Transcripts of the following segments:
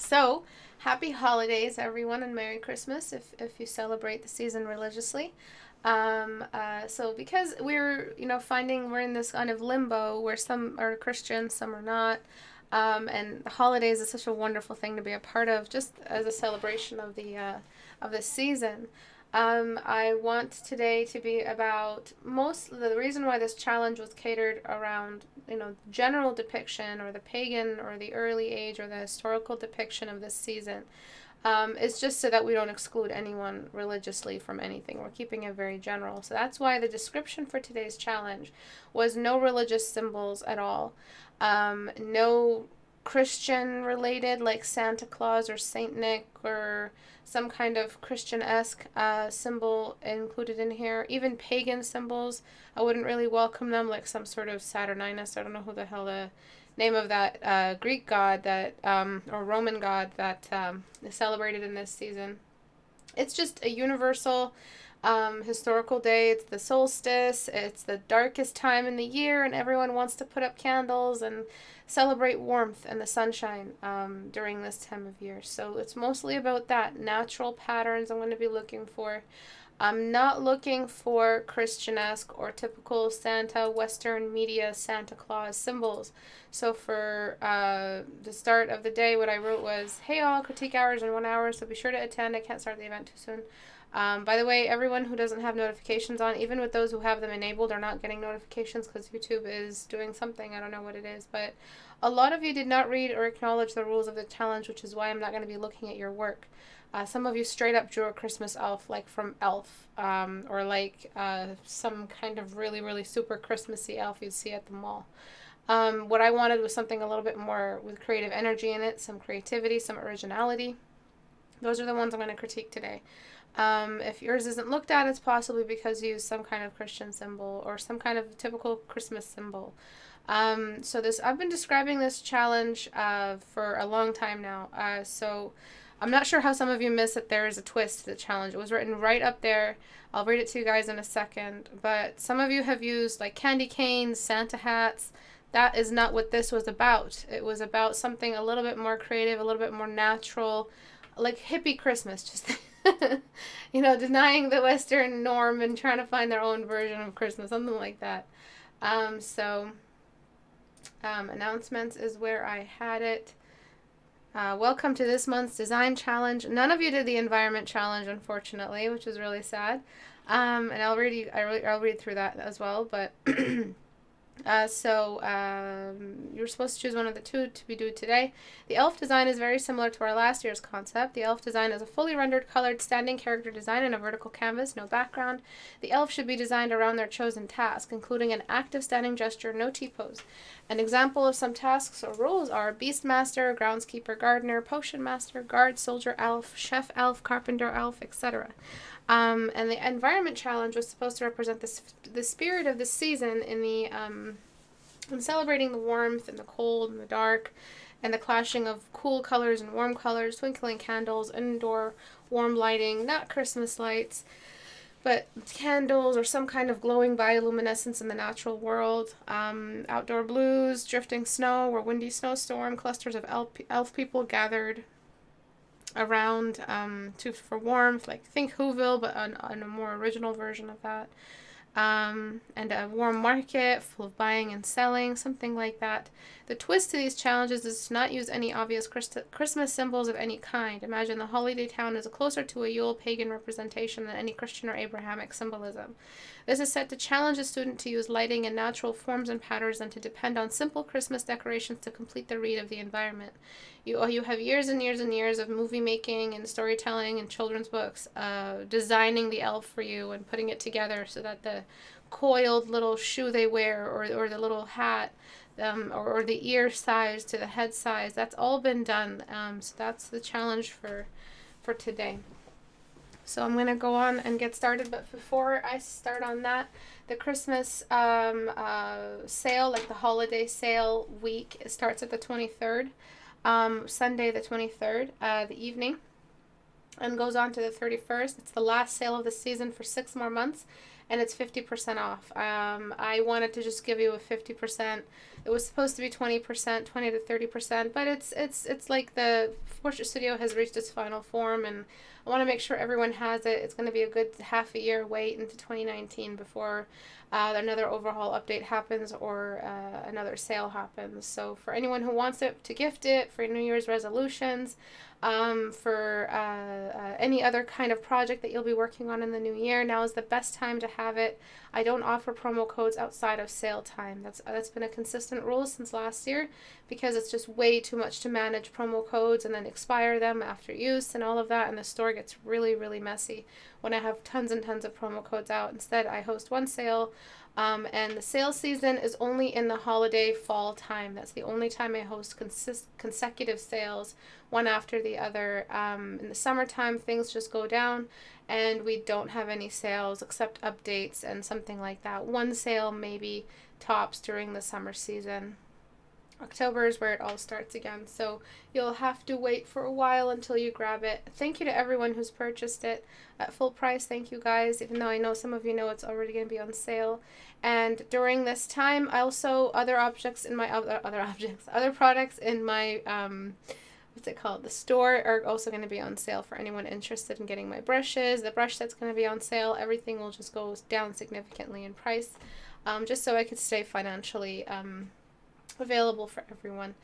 So, happy holidays, everyone, and Merry Christmas if you celebrate the season religiously. So because we're finding we're in this kind of limbo where some are Christian, some are not, and the holidays is such a wonderful thing to be a part of, just as a celebration of the season. I want today to be about most the reason why this challenge was catered around general depiction or the pagan or the early age or the historical depiction of this season. It's just so that we don't exclude anyone religiously from anything. We're keeping it very general. So that's why the description for today's challenge was no religious symbols at all. No Christian related like Santa Claus or Saint Nick or some kind of Christian-esque symbol included in here. Even pagan symbols, I wouldn't really welcome them, like some sort of Saturninus. I don't know who the hell the name of that Greek god that or Roman god that is celebrated in this season. It's just a universal historical day. It's the solstice. It's the darkest time in the year, and everyone wants to put up candles and celebrate warmth and the sunshine during this time of year. So it's mostly about that. Natural patterns I'm going to be looking for. I'm not looking for Christian-esque or typical Santa, Western media Santa Claus symbols. So for the start of the day, what I wrote was, hey all, critique hours in 1 hour, so be sure to attend. I can't start the event too soon. By the way, everyone who doesn't have notifications on, even with those who have them enabled, are not getting notifications because YouTube is doing something. I don't know what it is, but a lot of you did not read or acknowledge the rules of the challenge, which is why I'm not going to be looking at your work. Some of you straight up drew a Christmas elf, like from Elf, or like some kind of really, really super Christmassy elf you'd see at the mall. What I wanted was something a little bit more with creative energy in it, some creativity, some originality. Those are the ones I'm going to critique today. If yours isn't looked at, it's possibly because you use some kind of Christian symbol or some kind of typical Christmas symbol. So I've been describing this challenge for a long time now. So I'm not sure how some of you missed that there is a twist to the challenge. It was written right up there. I'll read it to you guys in a second. But some of you have used like candy canes, Santa hats. That is not what this was about. It was about something a little bit more creative, a little bit more natural, like hippie Christmas. Just, denying the Western norm and trying to find their own version of Christmas, something like that. Announcements is where I had it. Welcome to this month's design challenge. None of you did the environment challenge, unfortunately, which is really sad. And I'll read through that as well. But you're supposed to choose one of the two to be due today. The elf design is very similar to our last year's concept. The elf design is a fully rendered, colored, standing character design in a vertical canvas, no background. The elf should be designed around their chosen task, including an active standing gesture, no T-pose. An example of some tasks or roles are Beastmaster, Groundskeeper, Gardener, Potion Master, Guard, Soldier Elf, Chef Elf, Carpenter Elf, etc. And the environment challenge was supposed to represent the spirit of the season in celebrating the warmth and the cold and the dark and the clashing of cool colors and warm colors, twinkling candles, indoor warm lighting, not Christmas lights, but candles or some kind of glowing bioluminescence in the natural world. Outdoor blues, drifting snow or windy snowstorm, clusters of elf people gathered around for warmth, like think Whoville, but on a more original version of that. And a warm market full of buying and selling, something like that. The twist to these challenges is to not use any obvious Christmas symbols of any kind. Imagine the holiday town is closer to a Yule pagan representation than any Christian or Abrahamic symbolism. This is set to challenge a student to use lighting in natural forms and patterns and to depend on simple Christmas decorations to complete the read of the environment. You have years and years and years of movie making and storytelling and children's books, designing the elf for you and putting it together so that the coiled little shoe they wear or the little hat or the ear size to the head size, that's all been done. So that's the challenge for today. So I'm going to go on and get started, but before I start on that, the Christmas sale, like the holiday sale week, it starts at the 23rd, Sunday the 23rd, the evening, and goes on to the 31st. It's the last sale of the season for 6 more months, and it's 50% off. I wanted to just give you a 50%. It was supposed to be 20%, 20 to 30%, but it's like the Portrait Studio has reached its final form, and I want to make sure everyone has it. It's going to be a good half a year wait into 2019 before another overhaul update happens or another sale happens. So for anyone who wants it to gift it, for New Year's resolutions, for any other kind of project that you'll be working on in the new year, now is the best time to have it. I don't offer promo codes outside of sale time. That's been a consistent rule since last year, because it's just way too much to manage promo codes and then expire them after use and all of that, and the store gets really, really messy when I have tons and tons of promo codes out. Instead, I host one sale, and the sale season is only in the holiday fall time. That's the only time I host consecutive sales, one after the other. In the summertime, things just go down, and we don't have any sales except updates and something like that. One sale maybe tops during the summer season. October is where it all starts again, so you'll have to wait for a while until you grab it. Thank you to everyone who's purchased it at full price. Thank you guys, even though I know some of you know it's already going to be on sale. And during this time, also other products in my what's it called, the store, are also going to be on sale for anyone interested in getting my brushes. The brush set's going to be on sale. Everything will just go down significantly in price, just so I could stay financially available for everyone.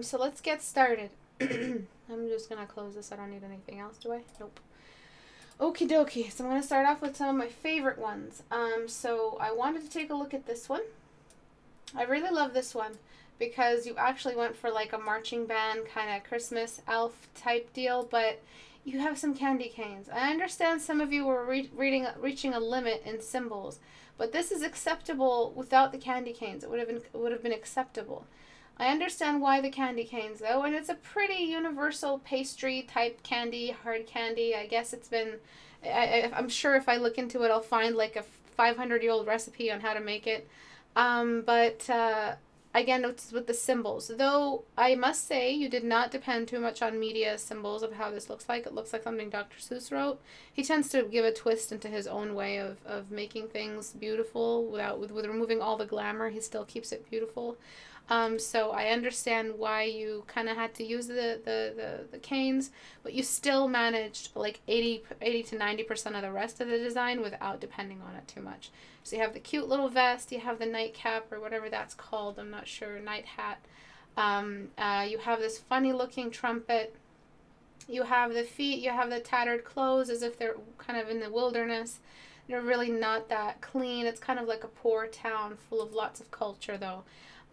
So let's get started. I'm just going to close this. I don't need anything else, do I? Nope. Okie dokie. So I'm going to start off with some of my favorite ones. So I wanted to take a look at this one. I really love this one because you actually went for like a marching band kind of Christmas elf type deal, but you have some candy canes. I understand some of you were reaching a limit in symbols, but this is acceptable without the candy canes. It would have been acceptable. I understand why the candy canes though, and it's a pretty universal pastry type candy, hard candy. I guess it's been, I'm sure if I look into it, I'll find like a 500-year-old recipe on how to make it. But again, it's with the symbols. Though I must say, you did not depend too much on media symbols of how this looks like. It looks like something Dr. Seuss wrote. He tends to give a twist into his own way of making things beautiful with removing all the glamour. He still keeps it beautiful. So I understand why you kind of had to use the canes, but you still managed like 80 to 90% of the rest of the design without depending on it too much. So you have the cute little vest, you have the nightcap or whatever that's called, I'm not sure, night hat. You have this funny looking trumpet. You have the feet, you have the tattered clothes as if they're kind of in the wilderness. They're really not that clean. It's kind of like a poor town full of lots of culture though.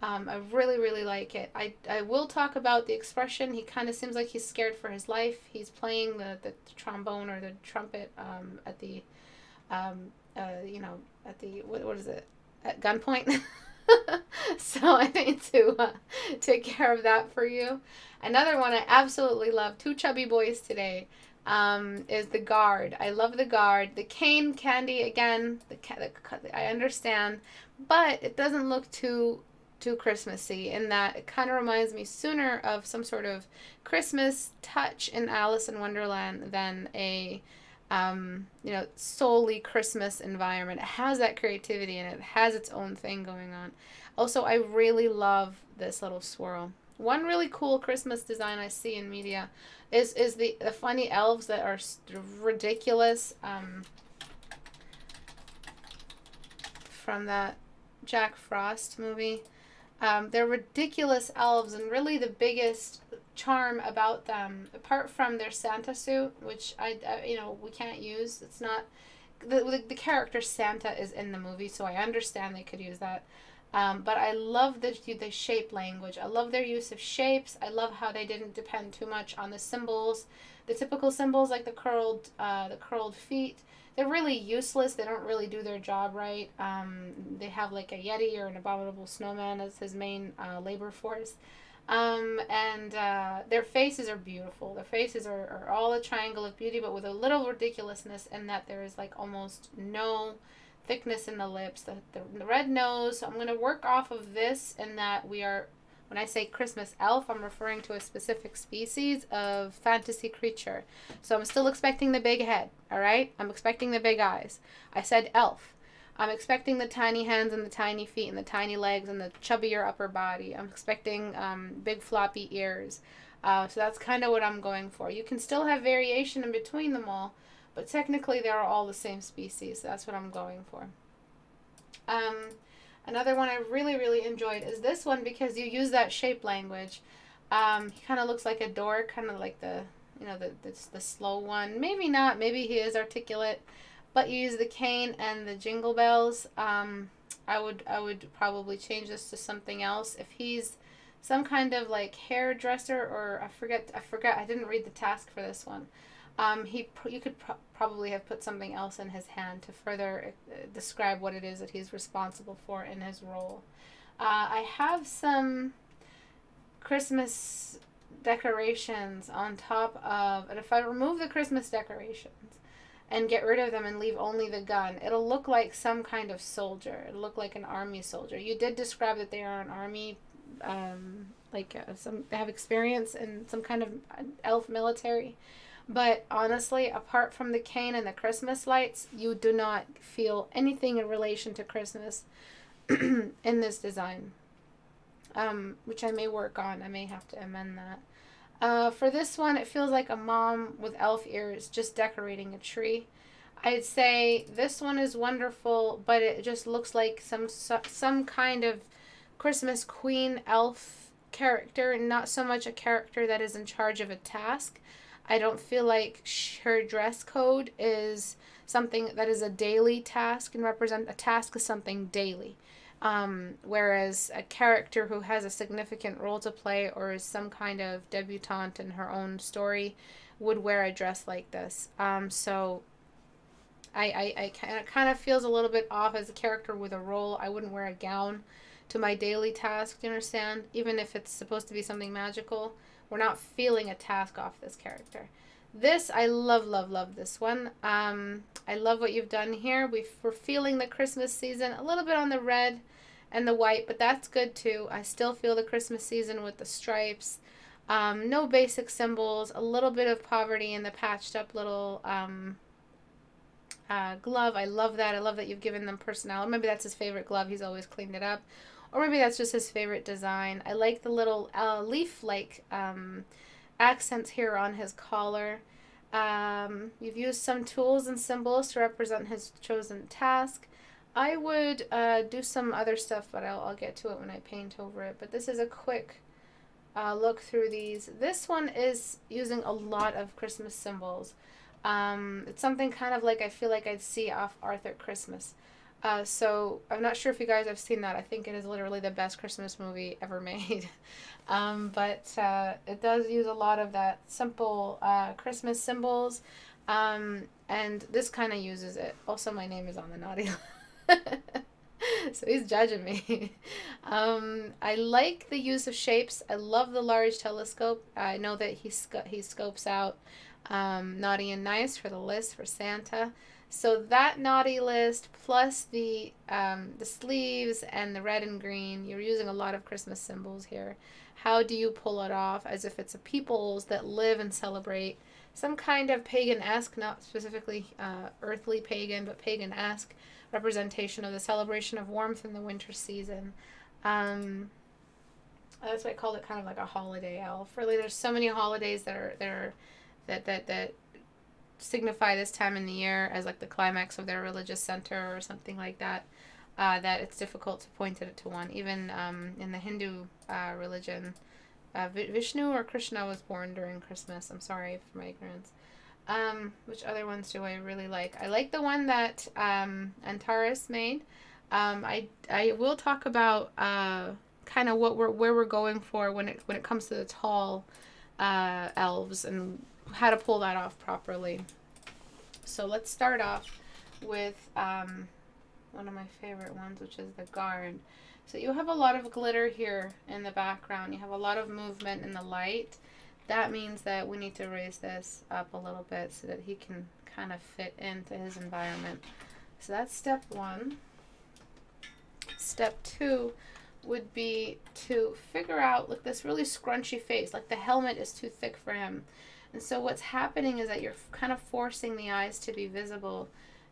I really, really like it. I will talk about the expression. He kind of seems like he's scared for his life. He's playing the trombone or the trumpet at the, at the, what is it, at gunpoint. So I need to take care of that for you. Another one I absolutely love, two chubby boys today, is the guard. I love the guard. The cane candy, again, I understand, but it doesn't look too Christmassy in that it kind of reminds me sooner of some sort of Christmas touch in Alice in Wonderland than a solely Christmas environment. It has that creativity and it has its own thing going on. Also, I really love this little swirl. One really cool Christmas design I see in media is the funny elves that are ridiculous from that Jack Frost movie. They're ridiculous elves, and really the biggest charm about them, apart from their Santa suit, which we can't use. It's not the character Santa is in the movie, so I understand they could use that. But I love the shape language. I love their use of shapes. I love how they didn't depend too much on the symbols, the typical symbols like the curled feet. They're really useless. They don't really do their job right. They have like a Yeti or an abominable snowman as his main labor force. And their faces are beautiful. Their faces are all a triangle of beauty, but with a little ridiculousness in that there is like almost no thickness in the lips. The red nose. So I'm going to work off of this in that I'm When I say Christmas elf, I'm referring to a specific species of fantasy creature. So I'm still expecting the big head, all right? I'm expecting the big eyes. I said elf. I'm expecting the tiny hands and the tiny feet and the tiny legs and the chubbier upper body. I'm expecting big floppy ears. So that's kind of what I'm going for. You can still have variation in between them all, but technically they are all the same species. So that's what I'm going for. Another one I really, really enjoyed is this one because you use that shape language. He kind of looks like a dork, kind of like the, you know, the slow one. Maybe not. Maybe he is articulate. But you use the cane and the jingle bells. I would probably change this to something else. If he's some kind of like hairdresser, or I forget. I didn't read the task for this one. You could probably have put something else in his hand to further describe what it is that he's responsible for in his role. I have some Christmas decorations on top of, and if I remove the Christmas decorations and get rid of them and leave only the gun, it'll look like some kind of soldier. It'll look like an army soldier. You did describe that they are an army, they have experience in some kind of elf military. But honestly, apart from the cane and the Christmas lights, you do not feel anything in relation to Christmas in this design, which I may work on. I may have to amend that. For this one, it feels like a mom with elf ears just decorating a tree. I'd say this one is wonderful, but it just looks like some kind of Christmas queen elf character, not so much a character that is in charge of a task. I don't feel like her dress code is something that is a daily task and represent a task is something daily. Whereas a character who has a significant role to play or is some kind of debutante in her own story would wear a dress like this. So I kind of feels a little bit off as a character with a role. I wouldn't wear a gown to my daily task, do you understand? Even if it's supposed to be something magical, we're not feeling a task off this character. This, I love, love, love this one. I love what you've done here. We're feeling the Christmas season, a little bit on the red and the white, but that's good too. I still feel the Christmas season with the stripes. No basic symbols, a little bit of poverty in the patched up little glove. I love that. I love that you've given them personality. Maybe that's his favorite glove. He's always cleaned it up. Or maybe that's just his favorite design. I like the little leaf-like accents here on his collar. You've used some tools and symbols to represent his chosen task. I would do some other stuff, but I'll get to it when I paint over it. But this is a quick look through these. This one is using a lot of Christmas symbols. It's something kind of like I feel like I'd see off Arthur Christmas. So I'm not sure if you guys have seen that. I think it is literally the best Christmas movie ever made. But it does use a lot of that simple Christmas symbols. And this kind of uses it. Also, my name is on the naughty list. So he's judging me. I like the use of shapes. I love the large telescope. I know that he scopes out naughty and nice for the list for Santa. So that naughty list plus the sleeves and the red and green, you're using a lot of Christmas symbols here. How do you pull it off as if it's a peoples that live and celebrate some kind of pagan-esque, not specifically earthly pagan, but pagan-esque representation of the celebration of warmth in the winter season. That's why I called it kind of like a holiday elf. Really, there's so many holidays that signify this time in the year as like the climax of their religious center or something like that, that it's difficult to point it to one. Even in the Hindu religion, Vishnu or Krishna was born during Christmas. I'm sorry for my ignorance. Which other ones do I really like? I like the one that Antares made. I will talk about kind of where we're going for when it comes to the tall elves and how to pull that off properly. So let's start off with one of my favorite ones, which is the guard. So you have a lot of glitter here in the background. You have a lot of movement in the light. That means that we need to raise this up a little bit so that he can kind of fit into his environment. So that's step one. Step two would be to figure out, like, this really scrunchy face, like the helmet is too thick for him. And so what's happening is that you're kind of forcing the eyes to be visible,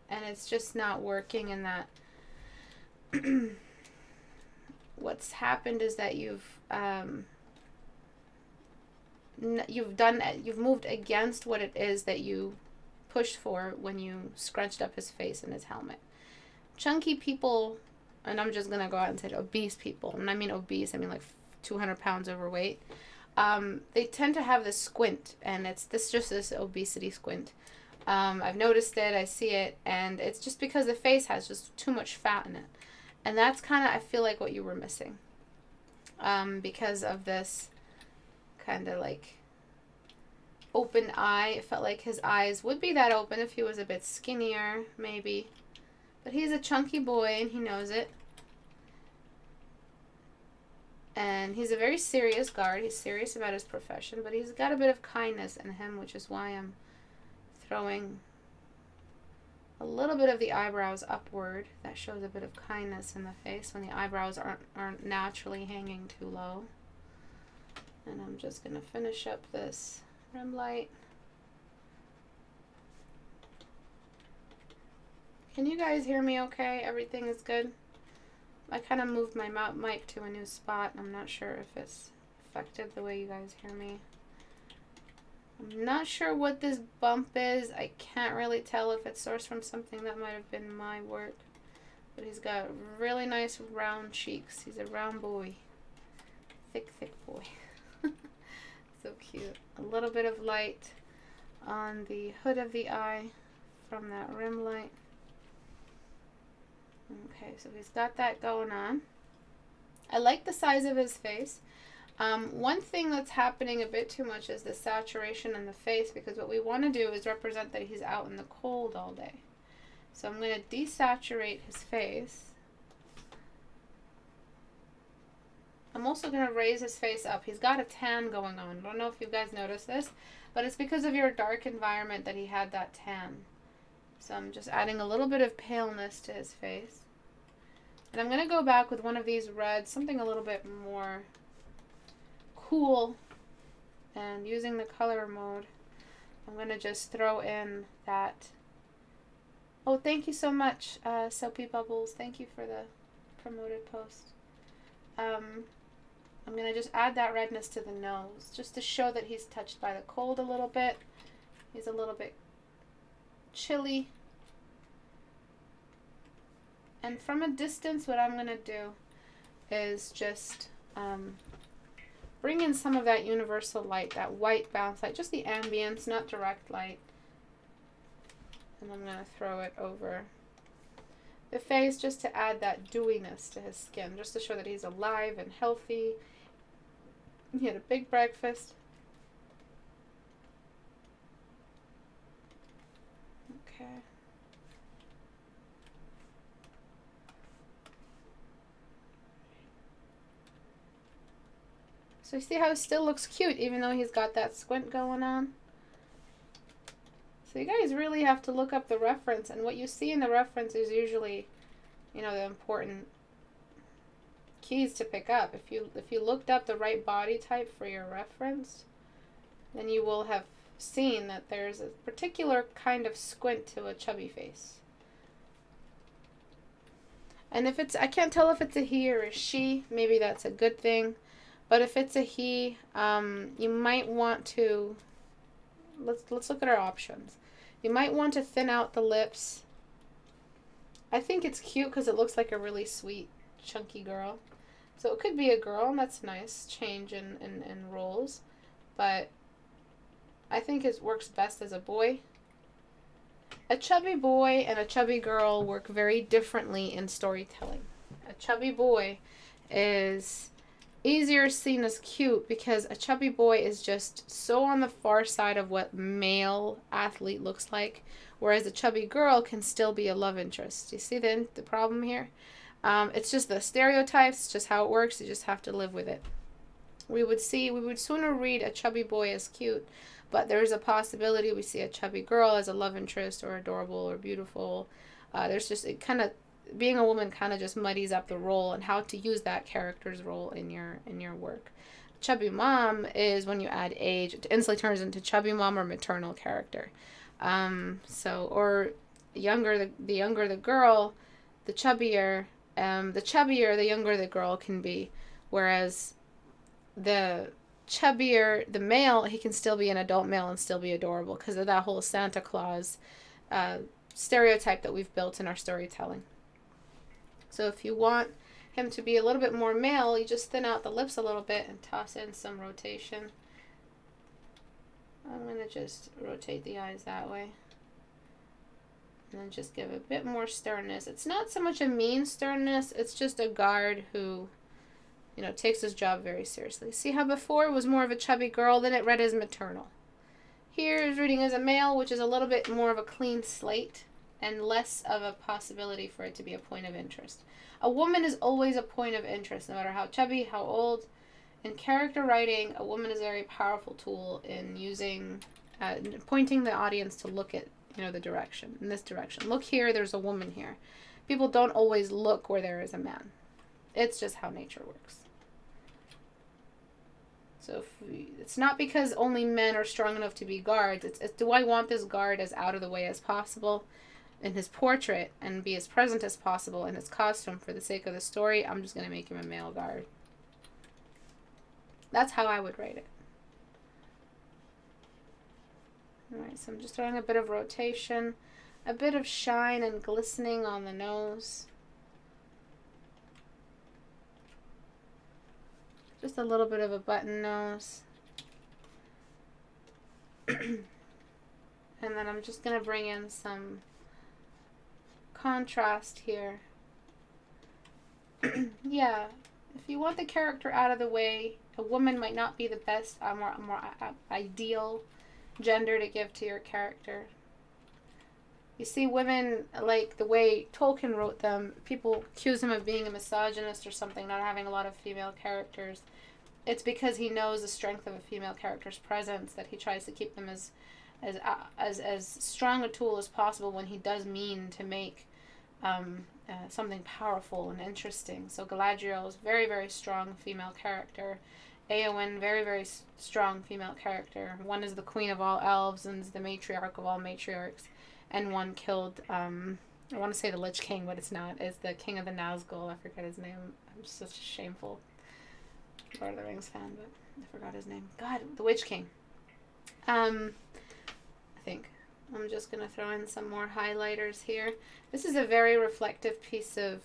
and it's just not working in that. What's happened is that you've moved against what it is that you pushed for when you scrunched up his face in his helmet. Chunky people, and I'm just gonna go out and say obese people, and I mean obese, I mean like 200 pounds overweight. They tend to have this squint, and it's this obesity squint. I've noticed it, I see it, and it's just because the face has just too much fat in it. And that's kind of, I feel like, what you were missing. Because of this kind of like open eye. It felt like his eyes would be that open if he was a bit skinnier, maybe. But he's a chunky boy, and he knows it. And he's a very serious guard. He's serious about his profession, but he's got a bit of kindness in him, which is why I'm throwing a little bit of the eyebrows upward. That shows a bit of kindness in the face when the eyebrows aren't naturally hanging too low. And I'm just going to finish up this rim light. Can you guys hear me okay? Everything is good? I kind of moved my mic to a new spot. I'm not sure if it's affected the way you guys hear me. I'm not sure what this bump is. I can't really tell if it's sourced from something that might have been my work. But he's got really nice round cheeks. He's a round boy. Thick boy. So cute. A little bit of light on the hood of the eye from that rim light. Okay, so he's got that going on. I like the size of his face. One thing that's happening a bit too much is the saturation in the face, because what we want to do is represent that he's out in the cold all day. So I'm going to desaturate his face. I'm also going to raise his face up. He's got a tan going on. I don't know if you guys noticed this, but it's because of your dark environment that he had that tan. So I'm just adding a little bit of paleness to his face. And I'm going to go back with one of these reds, something a little bit more cool. And using the color mode, I'm going to just throw in that. Oh, thank you so much, Soapy Bubbles. Thank you for the promoted post. I'm going to just add that redness to the nose, just to show that he's touched by the cold a little bit. He's a little bit chilly. And from a distance, what I'm going to do is just bring in some of that universal light, that white bounce light, just the ambience, not direct light. And I'm going to throw it over the face just to add that dewiness to his skin, just to show that he's alive and healthy. He had a big breakfast. Okay. So you see how he still looks cute even though he's got that squint going on? So you guys really have to look up the reference, and what you see in the reference is usually, you know, the important keys to pick up. If you looked up the right body type for your reference, then you will have seen that there's a particular kind of squint to a chubby face. And if it's, I can't tell if it's a he or a she, maybe that's a good thing. But if it's a he, you might want to, let's look at our options. You might want to thin out the lips. I think it's cute because it looks like a really sweet, chunky girl. So it could be a girl, and that's nice, change in roles. But I think it works best as a boy. A chubby boy and a chubby girl work very differently in storytelling. A chubby boy is easier seen as cute because a chubby boy is just so on the far side of what male athlete looks like, whereas a chubby girl can still be a love interest. You see the problem here? It's just the stereotypes, it's just how it works. You just have to live with it. We would sooner read a chubby boy as cute, but there's a possibility we see a chubby girl as a love interest or adorable or beautiful. There's just, it kind of being a woman kind of just muddies up the role and how to use that character's role in your work. Chubby mom is when you add age, it instantly turns into chubby mom or maternal character. Or the younger the girl, the chubbier the younger the girl can be. Whereas the chubbier the male, he can still be an adult male and still be adorable because of that whole Santa Claus stereotype that we've built in our storytelling. So if you want him to be a little bit more male, you just thin out the lips a little bit and toss in some rotation. I'm going to just rotate the eyes that way. And then just give a bit more sternness. It's not so much a mean sternness, it's just a guard who, takes his job very seriously. See how before it was more of a chubby girl, then it read as maternal. Here is reading as a male, which is a little bit more of a clean slate and less of a possibility for it to be a point of interest. A woman is always a point of interest, no matter how chubby, how old. In character writing, a woman is a very powerful tool in pointing the audience to look at, the direction, in this direction. Look here, there's a woman here. People don't always look where there is a man. It's just how nature works. So it's not because only men are strong enough to be guards. It's do I want this guard as out of the way as possible in his portrait and be as present as possible in his costume for the sake of the story? I'm just going to make him a male guard. That's how I would write it. Alright, so I'm just throwing a bit of rotation, a bit of shine and glistening on the nose. Just a little bit of a button nose. And then I'm just going to bring in some contrast here. Yeah, if you want the character out of the way, a woman might not be the best, more ideal gender to give to your character. You see, women, like the way Tolkien wrote them, people accuse him of being a misogynist or something, not having a lot of female characters. It's because he knows the strength of a female character's presence, that he tries to keep them as strong a tool as possible when he does mean to make something powerful and interesting. So Galadriel is very, very strong female character. Éowyn, very, very strong female character. One is the queen of all elves and is the matriarch of all matriarchs. And one killed, I want to say the Lich King, but it's not. It's the king of the Nazgul. I forget his name. I'm such a shameful Lord of the Rings fan, but I forgot his name. God, the Witch King. I think. I'm just going to throw in some more highlighters here. This is a very reflective piece of,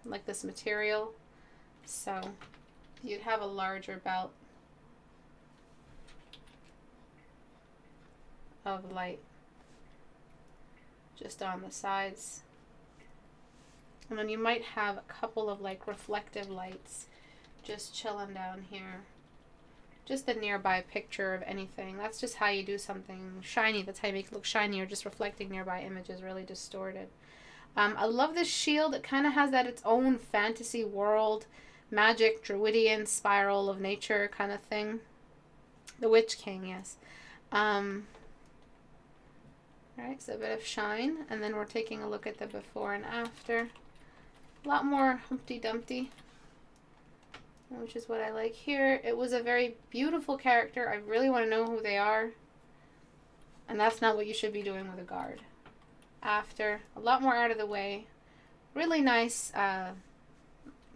like this material. So you'd have a larger belt of light just on the sides. And then you might have a couple of like reflective lights just chilling down here. Just a nearby picture of anything. That's just how you do something shiny. That's how you make it look shiny, or just reflecting nearby images really distorted. I love this shield. It kind of has that its own fantasy world, magic, druidian, spiral of nature kind of thing. The Witch King, yes. Alright, so a bit of shine. And then we're taking a look at the before and after. A lot more Humpty Dumpty, which is what I like here. It was a very beautiful character. I really want to know who they are. And that's not what you should be doing with a guard. After, a lot more out of the way. Really nice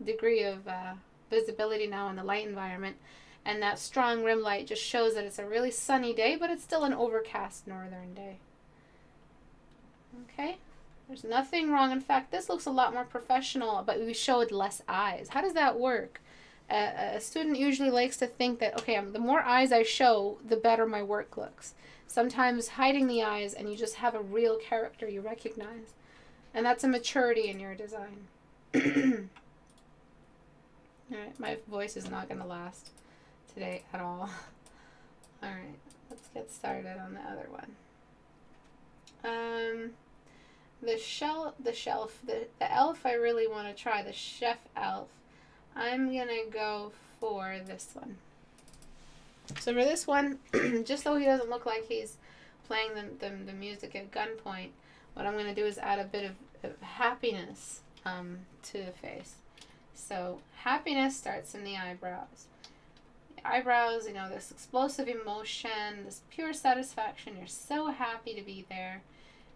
degree of visibility now in the light environment. And that strong rim light just shows that it's a really sunny day, but it's still an overcast northern day. Okay? There's nothing wrong. In fact, this looks a lot more professional, but we showed less eyes. How does that work? A student usually likes to think that, okay, the more eyes I show, the better my work looks. Sometimes hiding the eyes and you just have a real character you recognize. And that's a maturity in your design. Alright, my voice is not going to last today at all. Alright, let's get started on the other one. The elf I really want to try, the chef elf. I'm going to go for this one. So for this one, just so he doesn't look like he's playing the music at gunpoint, what I'm going to do is add a bit of happiness to the face. So happiness starts in the eyebrows. The eyebrows, you know, this explosive emotion, this pure satisfaction, you're so happy to be there,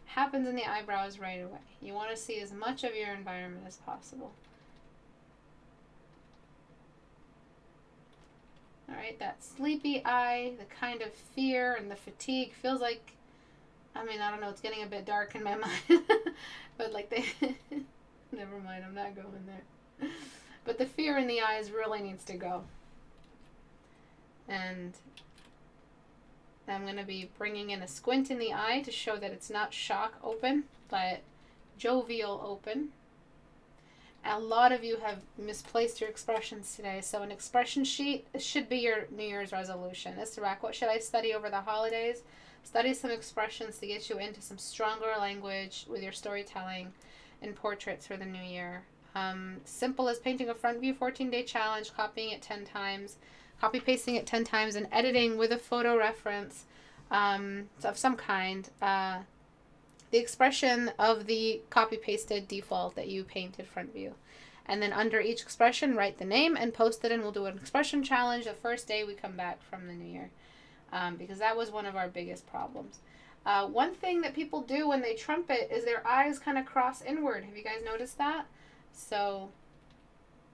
happens in the eyebrows right away. You want to see as much of your environment as possible. All right, that sleepy eye, the kind of fear and the fatigue feels like, I mean, I don't know, it's getting a bit dark in my mind, but like never mind, I'm not going there. But the fear in the eyes really needs to go. And I'm going to be bringing in a squint in the eye to show that it's not shock open, but jovial open. A lot of you have misplaced your expressions today, so an expression sheet should be your New Year's resolution. Istebrak, what should I study over the holidays? Study some expressions to get you into some stronger language with your storytelling and portraits for the new year. Simple as painting a front view 14-day challenge, copying it 10 times, copy pasting it 10 times, and editing with a photo reference of some kind. The expression of the copy-pasted default that you painted front view. And then under each expression, write the name and post it, and we'll do an expression challenge the first day we come back from the new year. Because that was one of our biggest problems. One thing that people do when they trumpet is their eyes kind of cross inward. Have you guys noticed that? So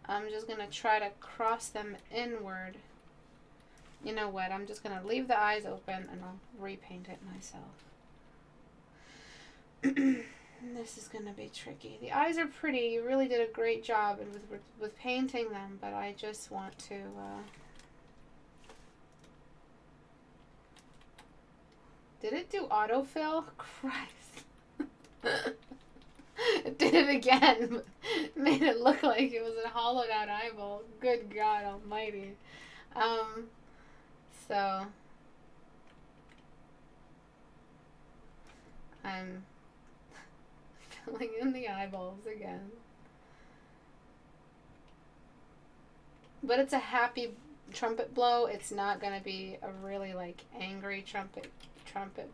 I'm just going to try to cross them inward. You know what? I'm just going to leave the eyes open and I'll repaint it myself. This is going to be tricky. The eyes are pretty. You really did a great job with painting them, but I just want to... Did it do autofill? Christ. It did it again. Made it look like it was a hollowed out eyeball. Good God almighty. So I'm filling in the eyeballs again. But it's a happy trumpet blow. It's not going to be a really like angry trumpet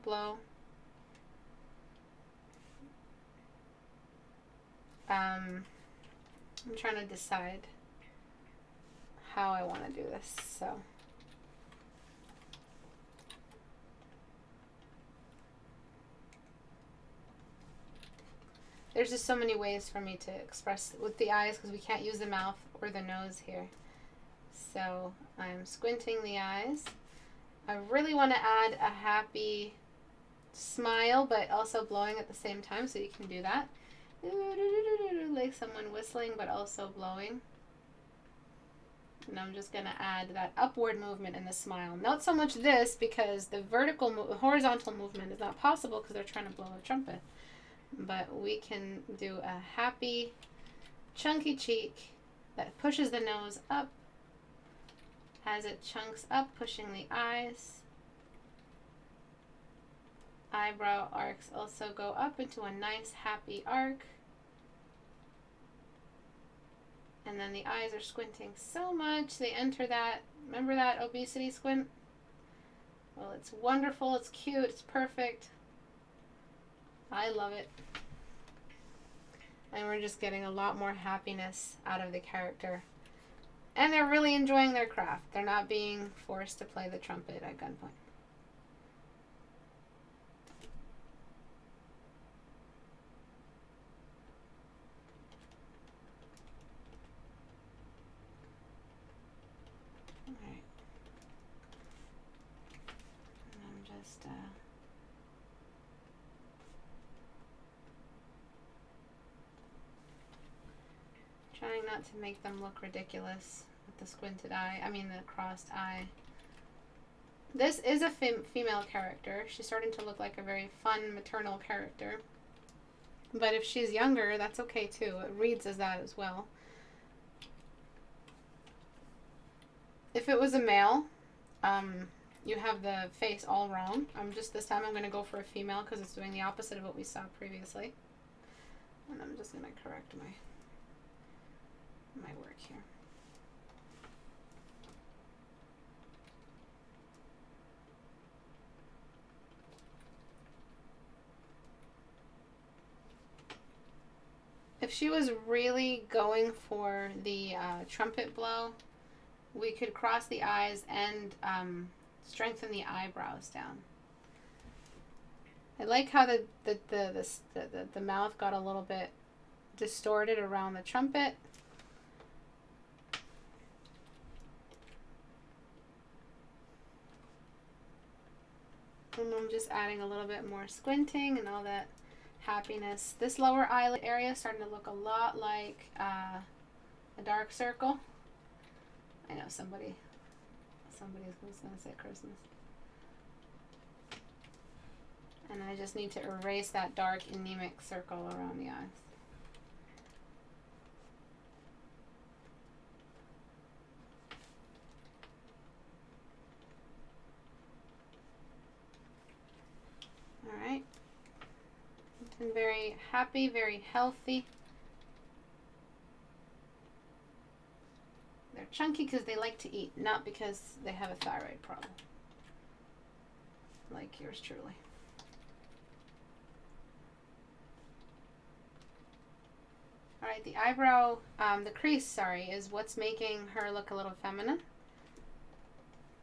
blow. I'm trying to decide how I want to do this. So there's just so many ways for me to express with the eyes because we can't use the mouth or the nose here. So I'm squinting the eyes. I really want to add a happy smile, but also blowing at the same time, so you can do that. Like someone whistling, but also blowing. And I'm just going to add that upward movement in the smile. Not so much this, because the horizontal movement is not possible because they're trying to blow a trumpet. But we can do a happy, chunky cheek that pushes the nose up as it chunks up, pushing the eyes. Eyebrow arcs also go up into a nice, happy arc. And then the eyes are squinting so much. They enter that, remember that obesity squint? Well, it's wonderful, it's cute, it's perfect. I love it. And we're just getting a lot more happiness out of the character. And they're really enjoying their craft. They're not being forced to play the trumpet at gunpoint. Alright. And I'm just trying not to make them look ridiculous with the squinted eye. I mean the crossed eye. This is a female character. She's starting to look like a very fun maternal character. But if she's younger, that's okay too. It reads as that as well. If it was a male, you have the face all wrong. This time I'm going to go for a female because it's doing the opposite of what we saw previously. And I'm just going to correct my work here. if she was really going for the trumpet blow, we could cross the eyes and strengthen the eyebrows down. I like how the mouth got a little bit distorted around the trumpet. And I'm just adding a little bit more squinting and all that happiness. This lower eyelid area is starting to look a lot like a dark circle. I know somebody's going to say Christmas. And I just need to erase that dark anemic circle around the eyes. Alright. And very happy, very healthy. They're chunky because they like to eat, not because they have a thyroid problem. Like yours truly. Alright, the eyebrow, the crease, sorry, is what's making her look a little feminine.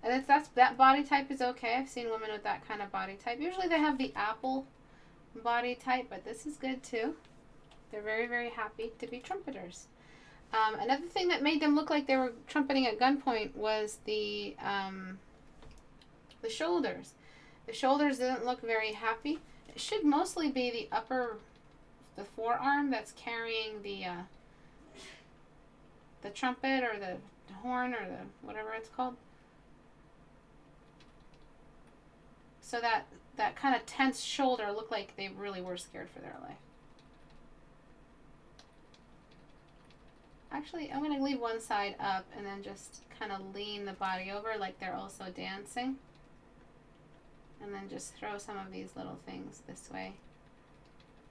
And that body type is okay. I've seen women with that kind of body type. Usually they have the apple body type, but this is good too. They're very, very happy to be trumpeters. Another thing that made them look like they were trumpeting at gunpoint was the shoulders. The shoulders didn't look very happy. It should mostly be the forearm that's carrying the trumpet or the horn or the whatever it's called. So that kind of tense shoulder looked like they really were scared for their life. Actually, I'm going to leave one side up and then just kind of lean the body over like they're also dancing. And then just throw some of these little things this way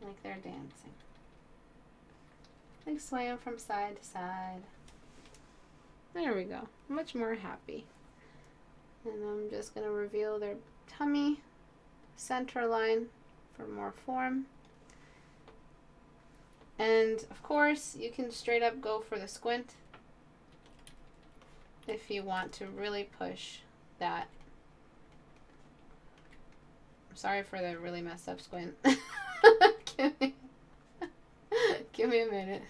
like they're dancing. Like swaying from side to side. There we go. Much more happy. And I'm just going to reveal their tummy center line for more form. And of course you can straight up go for the squint if you want to really push that. I'm sorry for the really messed up squint. Give me a minute.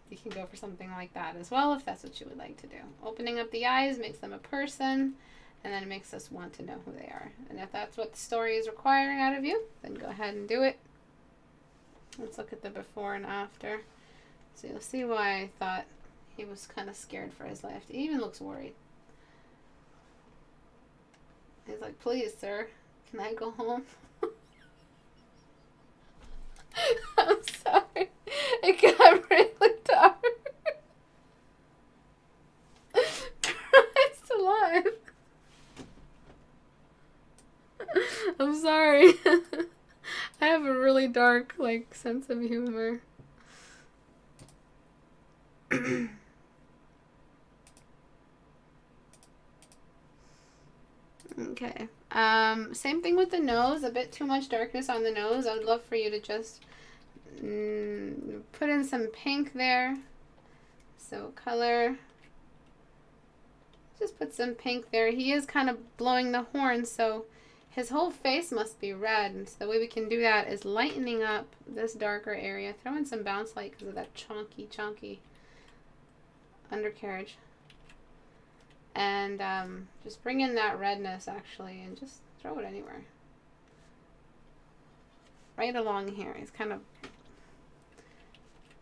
You can go for something like that as well if that's what you would like to do. Opening up the eyes makes them a person, and then it makes us want to know who they are. And if that's what the story is requiring out of you, then go ahead and do it. Let's look at the before and after. So you'll see why I thought he was kind of scared for his life. He even looks worried. He's like, please, sir, can I go home? I'm sorry. It got really dark. Christ alive. I'm sorry. I have a really dark, sense of humor. Okay. Same thing with the nose. A bit too much darkness on the nose. I would love for you to just put in some pink there. So color. Just put some pink there. He is kind of blowing the horn, so his whole face must be red. And so the way we can do that is lightening up this darker area. Throw in some bounce light because of that chunky undercarriage. And just bring in that redness, actually, and just throw it anywhere. Right along here. He's kind of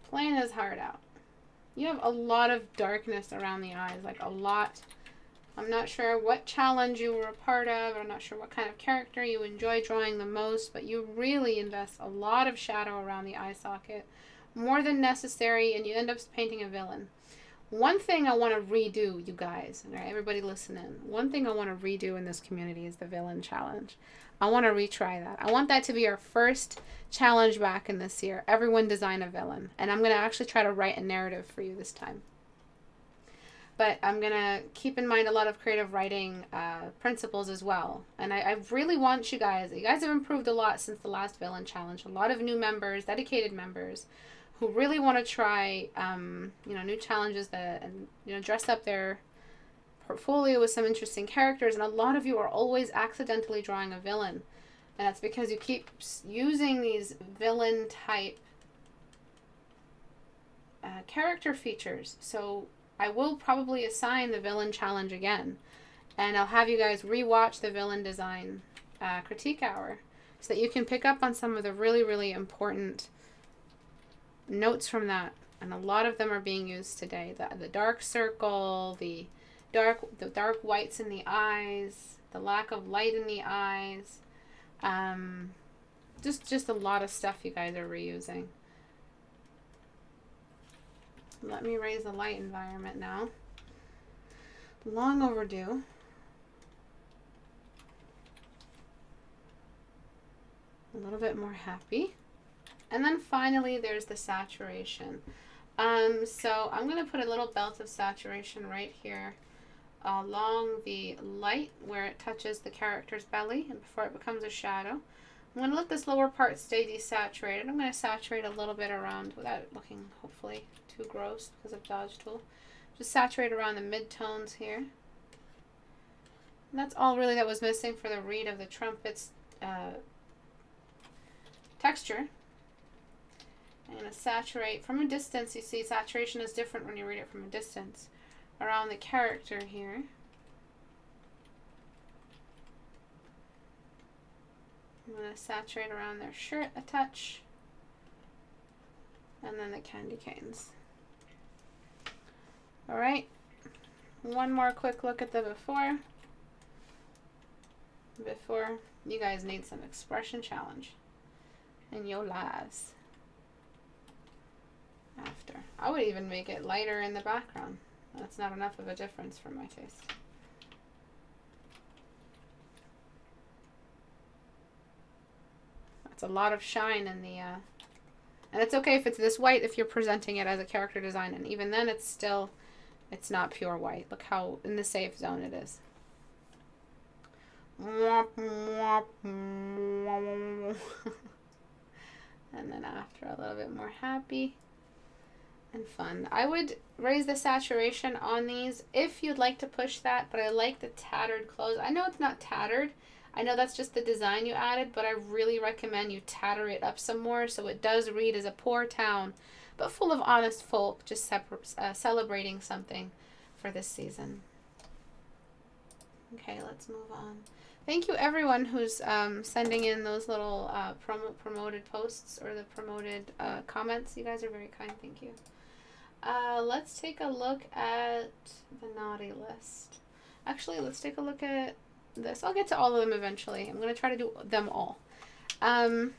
playing his heart out. You have a lot of darkness around the eyes, like a lot. I'm not sure what challenge you were a part of. I'm not sure what kind of character you enjoy drawing the most, but you really invest a lot of shadow around the eye socket, more than necessary, and you end up painting a villain. One thing I want to redo, you guys, all right, everybody listening, one thing I want to redo in this community is the villain challenge. I want to retry that. I want that to be our first challenge back in this year. Everyone design a villain. And I'm going to actually try to write a narrative for you this time. but I'm going to keep in mind a lot of creative writing principles as well. And I really want you guys have improved a lot since the last villain challenge. A lot of new members, dedicated members, who really want to try, new challenges and dress up their portfolio with some interesting characters. And a lot of you are always accidentally drawing a villain. And that's because you keep using these villain type character features. So I will probably assign the villain challenge again. And I'll have you guys rewatch the villain design critique hour so that you can pick up on some of the really, really important notes from that. And a lot of them are being used today. The dark circle, the dark whites in the eyes, the lack of light in the eyes. Just a lot of stuff you guys are reusing. Let me raise the light environment now. Long overdue. A little bit more happy. And then finally there's the saturation. So I'm going to put a little belt of saturation right here along the light where it touches the character's belly and before it becomes a shadow. I'm going to let this lower part stay desaturated. I'm going to saturate a little bit around without it looking, hopefully, too gross because of dodge tool. Just saturate around the mid-tones here. And that's all really that was missing for the read of the trumpet's texture. I'm going to saturate from a distance. You see, saturation is different when you read it from a distance. Around the character here. I'm going to saturate around their shirt a touch. And then the candy canes. Alright. One more quick look at the before. Before, you guys need some expression challenge in your lives. After. I would even make it lighter in the background. That's not enough of a difference for my taste. That's a lot of shine in the, and it's okay if it's this white if you're presenting it as a character design, and even then it's not pure white. Look how in the safe zone it is. And then after, a little bit more happy and fun. I would raise the saturation on these if you'd like to push that, but I like the tattered clothes. I know it's not tattered. I know that's just the design you added, but I really recommend you tatter it up some more so it does read as a poor town, but full of honest folk just celebrating something for this season. Okay, let's move on. Thank you everyone who's sending in those little promoted posts or the promoted comments. You guys are very kind. Thank you. Let's take a look at the naughty list. Actually, let's take a look at this. I'll get to all of them eventually. I'm going to try to do them all. For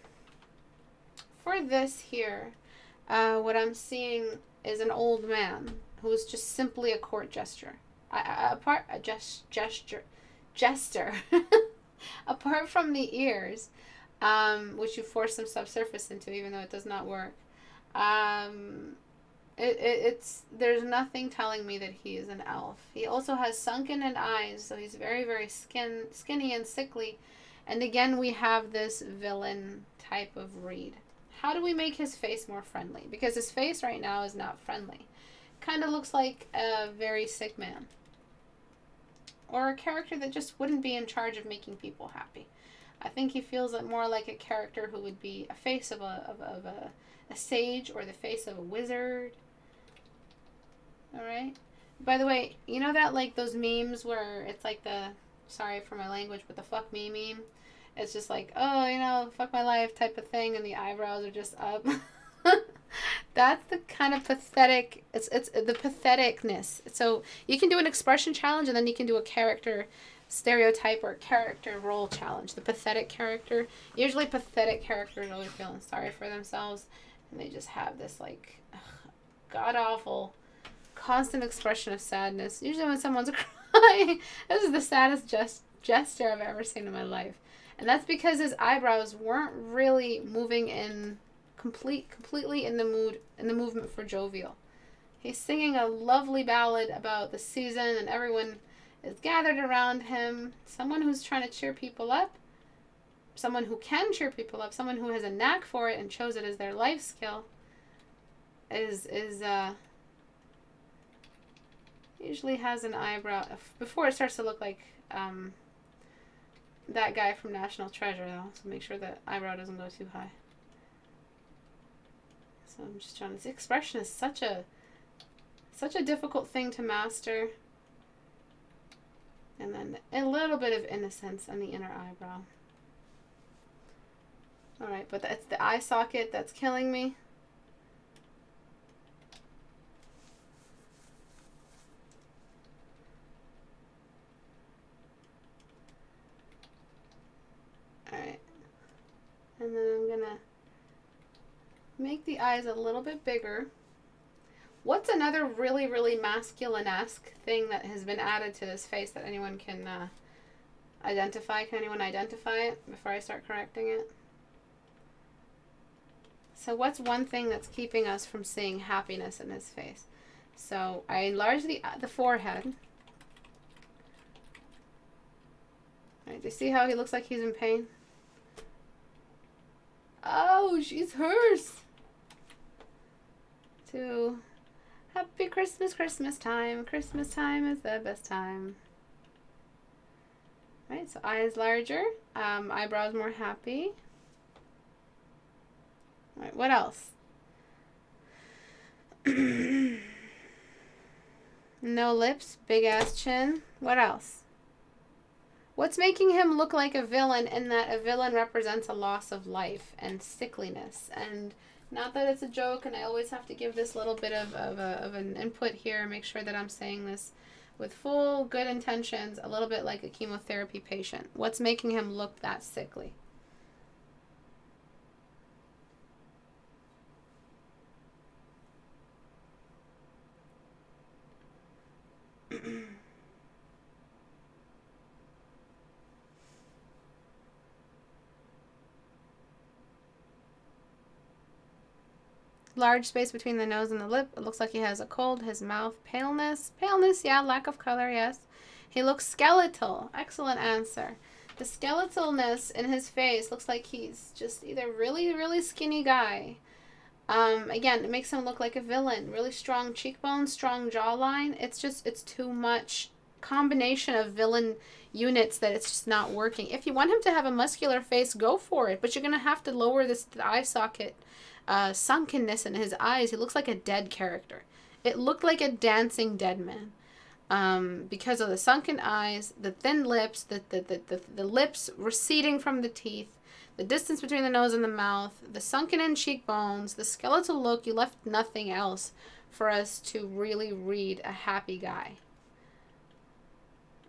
this here, what I'm seeing is an old man who is just simply a court jester. Jester. Apart from the ears, which you force some subsurface into, even though it does not work. There's nothing telling me that he is an elf. He also has sunken in eyes, so he's very, very skinny and sickly. And again, we have this villain type of read. How do we make his face more friendly? Because his face right now is not friendly. Kind of looks like a very sick man. Or a character that just wouldn't be in charge of making people happy. I think he feels more like a character who would be a face of a sage or the face of a wizard. Alright? By the way, you know that like those memes where it's like the, sorry for my language, but the fuck me meme? It's just like, oh, fuck my life type of thing, and the eyebrows are just up. That's the kind of pathetic, it's the patheticness. So you can do an expression challenge, and then you can do a character stereotype or character role challenge. The pathetic character. Usually pathetic characters are always feeling sorry for themselves, and they just have this like god-awful constant expression of sadness. Usually when someone's crying, this is the saddest gesture I've ever seen in my life. And that's because his eyebrows weren't really moving in completely in the movement for jovial. He's singing a lovely ballad about the season, and everyone is gathered around him. Someone who's trying to cheer people up, someone who can cheer people up, someone who has a knack for it and chose it as their life skill, is usually has an eyebrow before it starts to look like that guy from National Treasure, though. So make sure that eyebrow doesn't go too high. So I'm just trying to. This expression is such a difficult thing to master. And then a little bit of innocence on the inner eyebrow. Alright, but that's the eye socket that's killing me. Alright. And then I'm gonna make the eyes a little bit bigger. What's another really, really masculine-esque thing that has been added to this face that anyone can identify? Can anyone identify it before I start correcting it? So what's one thing that's keeping us from seeing happiness in his face? So I enlarge the forehead. Alright, do you see how he looks like he's in pain? Oh, she's hers! To happy Christmas, Christmas time. Christmas time is the best time. Right, so eyes larger, eyebrows more happy. Alright, what else? No lips, big ass chin. What else? What's making him look like a villain in that a villain represents a loss of life and sickliness? And not that it's a joke, and I always have to give this little bit of an input here, make sure that I'm saying this with full good intentions, a little bit like a chemotherapy patient. What's making him look that sickly? Large space between the nose and the lip. It looks like he has a cold. His mouth, paleness. Paleness, yeah. Lack of color, yes. He looks skeletal. Excellent answer. The skeletalness in his face looks like he's just either really, really skinny guy. Again, it makes him look like a villain. Really strong cheekbones, strong jawline. It's too much combination of villain units that it's just not working. If you want him to have a muscular face, go for it. But you're going to have to lower the eye socket sunkenness in his eyes. He looks like a dead character. It looked like a dancing dead man. Because of the sunken eyes, the thin lips, the lips receding from the teeth, the distance between the nose and the mouth, the sunken in cheekbones, the skeletal look. You left nothing else for us to really read a happy guy.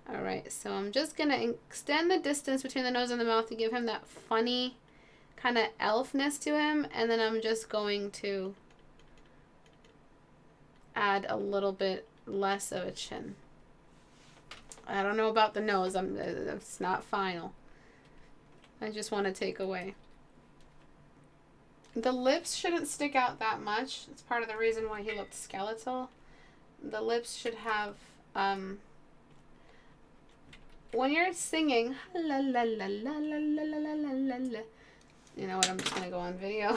Alright, so I'm just going to extend the distance between the nose and the mouth to give him that funny kind of elfness to him, and then I'm just going to add a little bit less of a chin. I don't know about the nose. It's not final. I just want to take away. The lips shouldn't stick out that much. It's part of the reason why he looked skeletal. The lips should have, when you're singing, la la la la la la la la la la, you know what, I'm just going to go on video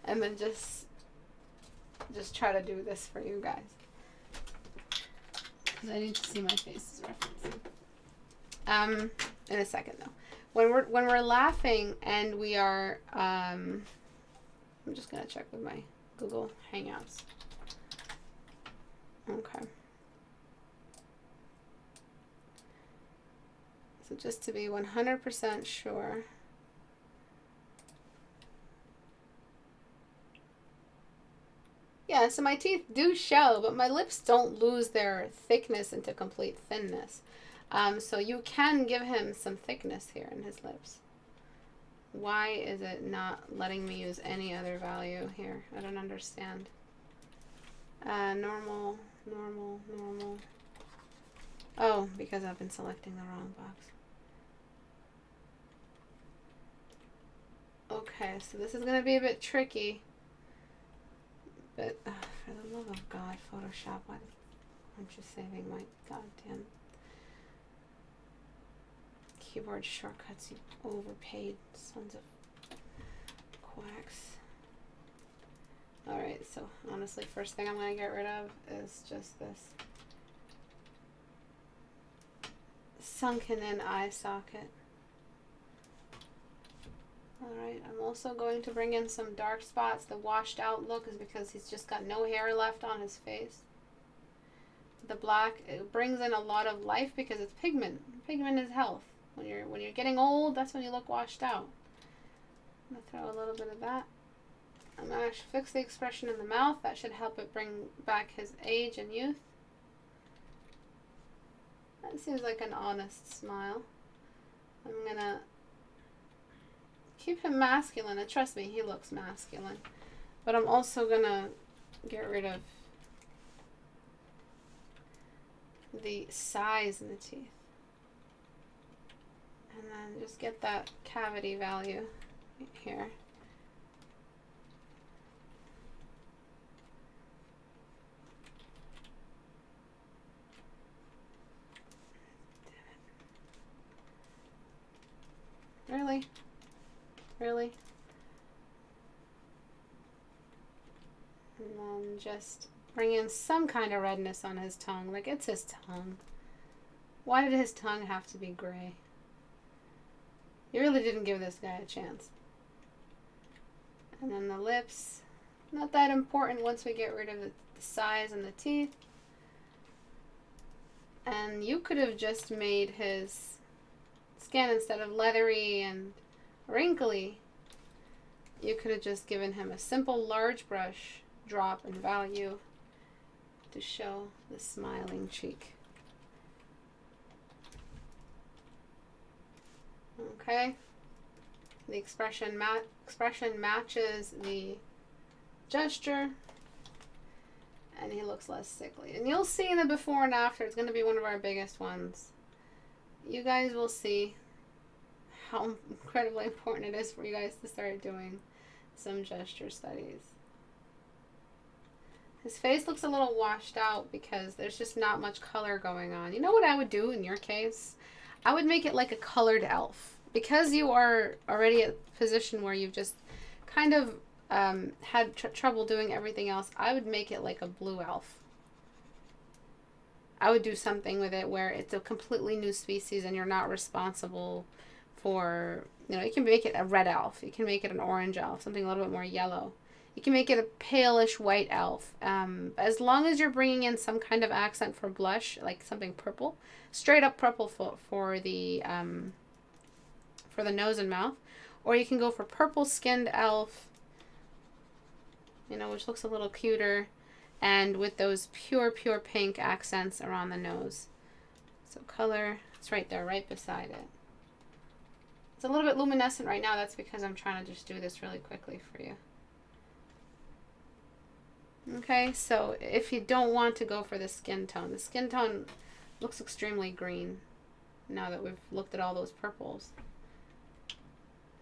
and then just try to do this for you guys. Because I need to see my faces referencing. In a second though. When we're laughing and we are, I'm just going to check with my Google Hangouts. Okay. So just to be 100% sure. Yeah, so my teeth do show, but my lips don't lose their thickness into complete thinness. So you can give him some thickness here in his lips. Why is it not letting me use any other value here? I don't understand. Normal, normal, normal. Oh, because I've been selecting the wrong box. Okay, so this is going to be a bit tricky. bit. Ugh, for the love of God, Photoshop, why aren't you saving my goddamn keyboard shortcuts, you overpaid sons of quacks. Alright, so honestly, first thing I'm going to get rid of is just this sunken in eye socket. Alright, I'm also going to bring in some dark spots. The washed out look is because he's just got no hair left on his face. The black, it brings in a lot of life because it's pigment. Pigment is health. When you're getting old, that's when you look washed out. I'm going to throw a little bit of that. I'm going to actually fix the expression in the mouth. That should help it bring back his age and youth. That seems like an honest smile. I'm going to keep him masculine, and trust me, he looks masculine. But I'm also going to get rid of the size in the teeth. And then just get that cavity value here. Really? Really? And then just bring in some kind of redness on his tongue. Like, it's his tongue. Why did his tongue have to be gray? You really didn't give this guy a chance. And then the lips. Not that important once we get rid of the size and the teeth. And you could have just made his skin, instead of leathery and wrinkly, you could have just given him a simple large brush drop in value to show the smiling cheek. Okay, the expression matches the gesture, and he looks less sickly. And you'll see in the before and after, it's going to be one of our biggest ones. You guys will see how incredibly important it is for you guys to start doing some gesture studies. His face looks a little washed out because there's just not much color going on. You know what I would do in your case? I would make it like a colored elf. Because you are already at a position where you've just kind of had trouble doing everything else, I would make it like a blue elf. I would do something with it where it's a completely new species and you're not responsible for, you know, you can make it a red elf. You can make it an orange elf, something a little bit more yellow. You can make it a palish white elf. As long as you're bringing in some kind of accent for blush, like something purple, straight up purple for the nose and mouth. Or you can go for purple skinned elf, you know, which looks a little cuter, and with those pure pink accents around the nose. So color, it's right there, right beside it. It's a little bit luminescent right now. That's because I'm trying to just do this really quickly for you. Okay, so if you don't want to go for the skin tone looks extremely green now that we've looked at all those purples.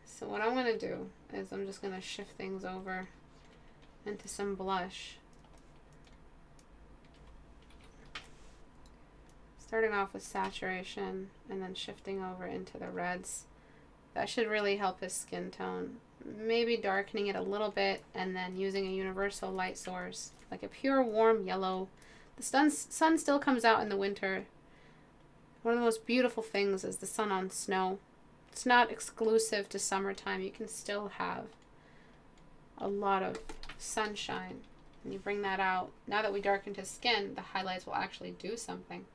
So what I'm going to do is I'm just going to shift things over into some blush. Starting off with saturation and then shifting over into the reds. That should really help his skin tone. Maybe darkening it a little bit and then using a universal light source, like a pure warm yellow. The sun still comes out in the winter. One of the most beautiful things is the sun on snow. It's not exclusive to summertime. You can still have a lot of sunshine. And you bring that out. Now that we darkened his skin, the highlights will actually do something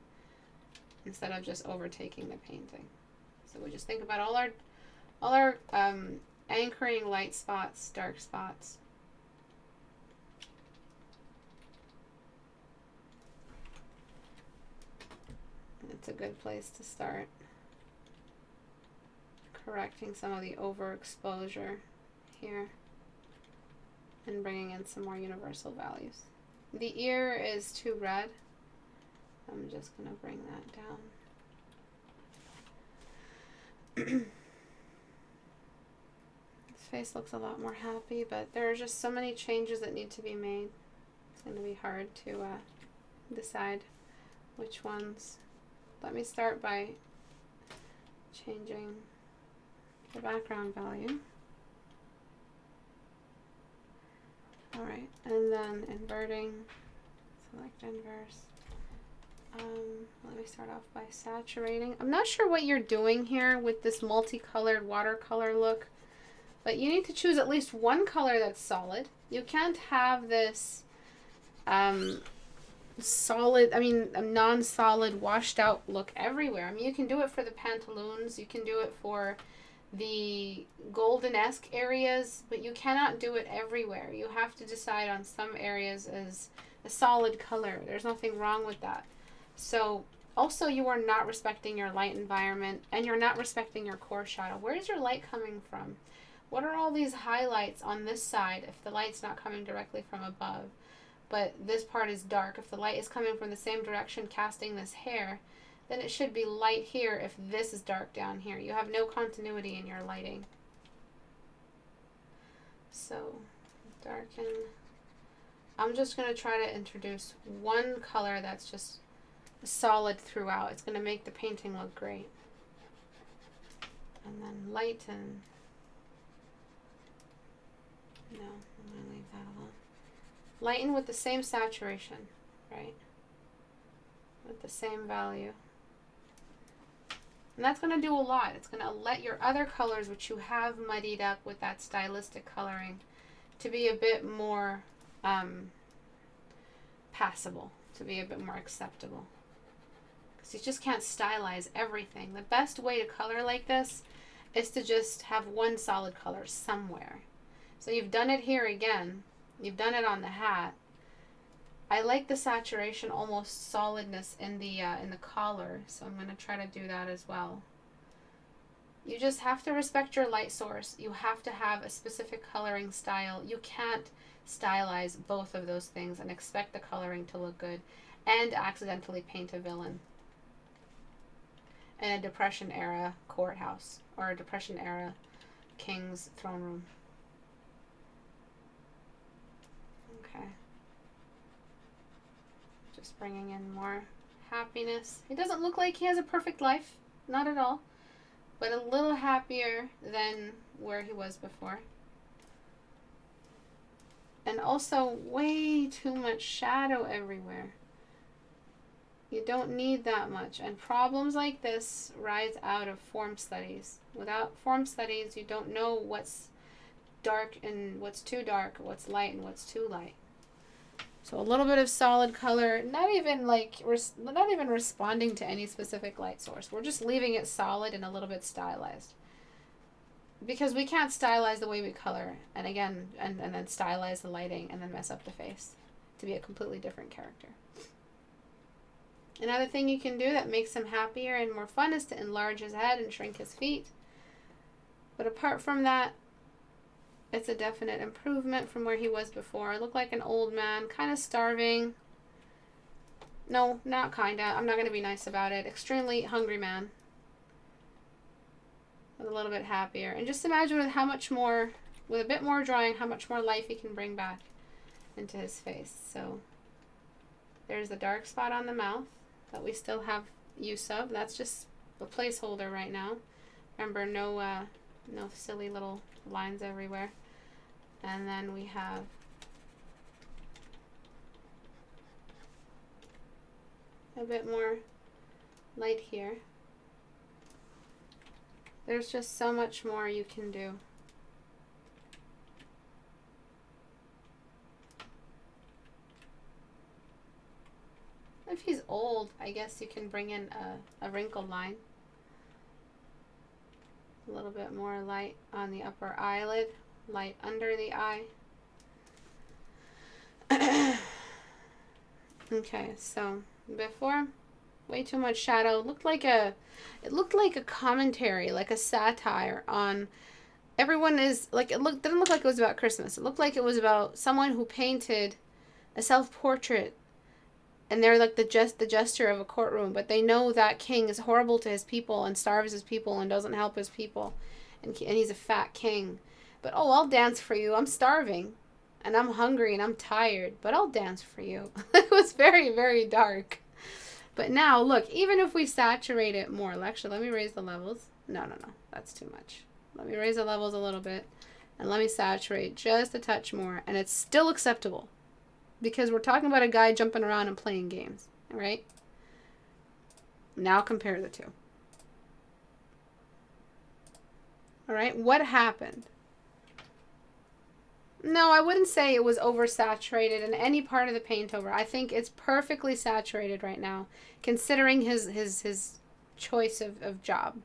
instead of just overtaking the painting. So we just think about all our anchoring light spots, dark spots. It's a good place to start. Correcting some of the overexposure here and bringing in some more universal values. The ear is too red. I'm just going to bring that down. His face looks a lot more happy, but there are just so many changes that need to be made. going to be hard to decide which ones. Let me start by changing the background value. Alright, and then inverting, select inverse. Let me start off by saturating. I'm not sure what you're doing here with this multicolored watercolor look, but you need to choose at least one color that's solid. You can't have this solid, I mean, a non-solid washed out look everywhere. I mean, you can do it for the pantaloons, you can do it for the golden-esque areas, but you cannot do it everywhere. You have to decide on some areas as a solid color. There's nothing wrong with that. So also you are not respecting your light environment, and you're not respecting your core shadow. Where's your light coming from? What are all these highlights on this side if the light's not coming directly from above, but this part is dark? If the light is coming from the same direction casting this hair, then it should be light here if this is dark down here. You have no continuity in your lighting. So darken. I'm just going to try to introduce one color that's just solid throughout. It's going to make the painting look great. And then lighten. No, I'm going to leave that alone. Lighten with the same saturation, right? With the same value. And that's going to do a lot. It's going to let your other colors, which you have muddied up with that stylistic coloring, to be a bit more passable, to be a bit more acceptable. Because you just can't stylize everything. The best way to color like this is to just have one solid color somewhere. So you've done it here again. You've done it on the hat. I like the saturation, almost solidness in the collar, so I'm going to try to do that as well. You just have to respect your light source. You have to have a specific coloring style. You can't stylize both of those things and expect the coloring to look good and accidentally paint a villain in a Depression era courthouse or a Depression era king's throne room. Okay. Just bringing in more happiness. He doesn't look like he has a perfect life. Not at all. But a little happier than where he was before. And also way too much shadow everywhere. You don't need that much. And problems like this rise out of form studies. Without form studies, you don't know what's dark and what's too dark, what's light and what's too light. So a little bit of solid color, not even responding to any specific light source. We're just leaving it solid and a little bit stylized. Because we can't stylize the way we color, and again, and then stylize the lighting and then mess up the face to be a completely different character. Another thing you can do that makes him happier and more fun is to enlarge his head and shrink his feet. But apart from that, it's a definite improvement from where he was before. I look like an old man, kind of starving. No, not kinda. I'm not going to be nice about it. Extremely hungry man. With a little bit happier. And just imagine with how much more, with a bit more drawing, how much more life he can bring back into his face. So there's the dark spot on the mouth that we still have use of. That's just a placeholder right now. Remember, no silly little lines everywhere. And then we have a bit more light here. There's just so much more you can do. If he's old, I guess you can bring in a wrinkled line. A little bit more light on the upper eyelid, light under the eye. Okay, so before, way too much shadow. It looked like a commentary, like a satire on everyone is like, didn't look like it was about Christmas. It looked like it was about someone who painted a self-portrait, and they're like the jester of a courtroom, but they know that king is horrible to his people and starves his people and doesn't help his people, and he's a fat king. But oh, I'll dance for you. I'm starving. and I'm hungry and I'm tired, but I'll dance for you. It was very, very dark. But now, look, even if we saturate it more, actually, let me raise the levels. No, that's too much. Let me raise the levels a little bit, and let me saturate just a touch more, and it's still acceptable because we're talking about a guy jumping around and playing games, right? Now compare the two. All right, what happened? No, I wouldn't say it was oversaturated in any part of the paint over. I think it's perfectly saturated right now, considering his choice of job.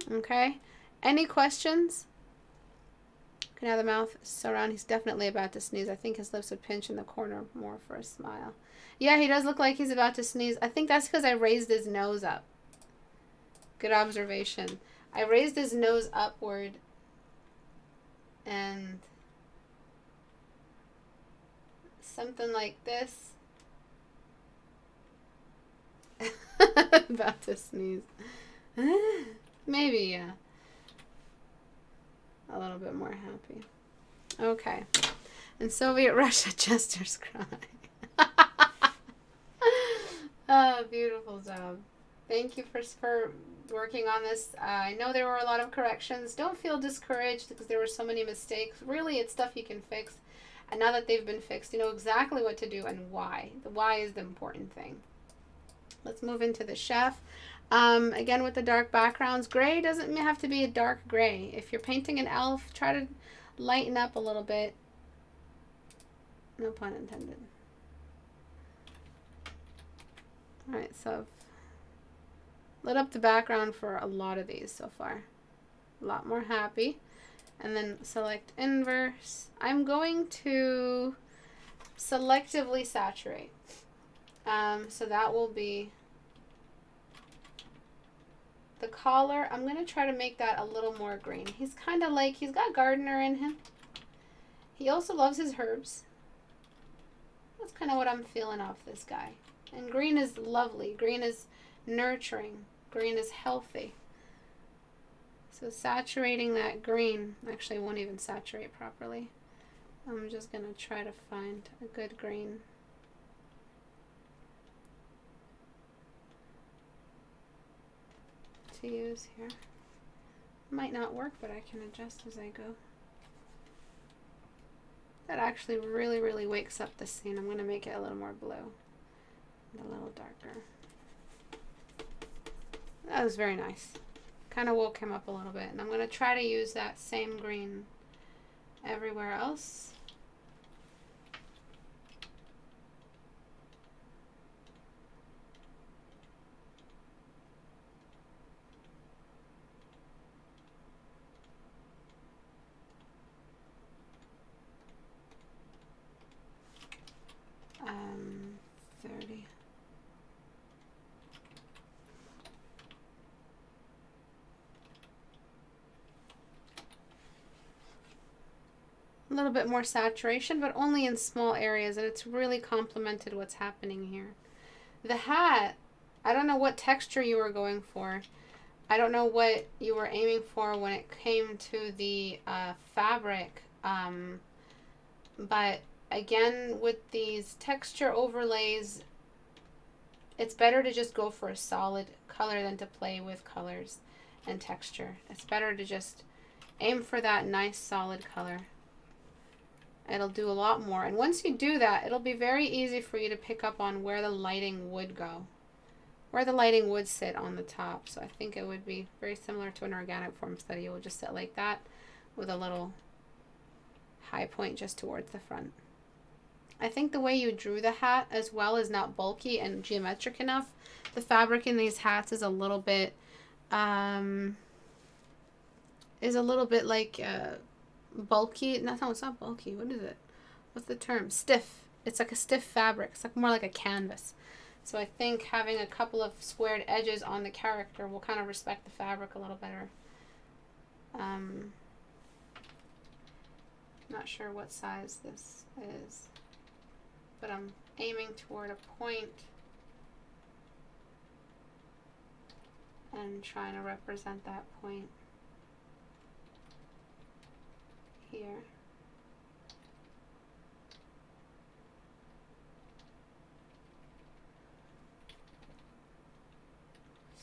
Okay, any questions? Can have the mouth surround. He's definitely about to sneeze. I think his lips would pinch in the corner more for a smile. Yeah, he does look like he's about to sneeze. I think that's because I raised his nose up. Good observation. I raised his nose upward and something like this. About to sneeze. Maybe, yeah. A little bit more happy. Okay. In Soviet Russia, jesters cry. Oh, beautiful job. Thank you for working on this. I know there were a lot of corrections. Don't feel discouraged because there were so many mistakes. Really, it's stuff you can fix. And now that they've been fixed, you know exactly what to do and why. The why is the important thing. Let's move into the chef. Again, with the dark backgrounds, gray doesn't have to be a dark gray. If you're painting an elf, try to lighten up a little bit. No pun intended. All right, so I've lit up the background for a lot of these so far. A lot more happy. And then select inverse. I'm going to selectively saturate. So that will be the collar. I'm going to try to make that a little more green. He's kind of like, he's got gardener in him. He also loves his herbs. That's kind of what I'm feeling off this guy. And green is lovely. Green is nurturing. Green is healthy. So saturating that green, actually I won't even saturate properly. I'm just going to try to find a good green. To use here. Might not work, but I can adjust as I go. That actually really, really wakes up the scene. I'm going to make it a little more blue and a little darker. That was very nice. Kind of woke him up a little bit. And I'm going to try to use that same green everywhere else. A little bit more saturation, but only in small areas, and it's really complemented what's happening here. The hat, I don't know what texture you were going for. I don't know what you were aiming for when it came to the fabric, but again, with these texture overlays, it's better to just go for a solid color than to play with colors and texture. It's better to just aim for that nice solid color. It'll do a lot more. And once you do that, it'll be very easy for you to pick up on where the lighting would go, where the lighting would sit on the top. So I think it would be very similar to an organic form study. It would just sit like that with a little high point just towards the front. I think the way you drew the hat as well is not bulky and geometric enough. The fabric in these hats is a little bit like bulky. No, it's not bulky. What is it? What's the term? Stiff. It's like a stiff fabric. It's like more like a canvas. So I think having a couple of squared edges on the character will kind of respect the fabric a little better. Not sure what size this is, but I'm aiming toward a point and trying to represent that point. here.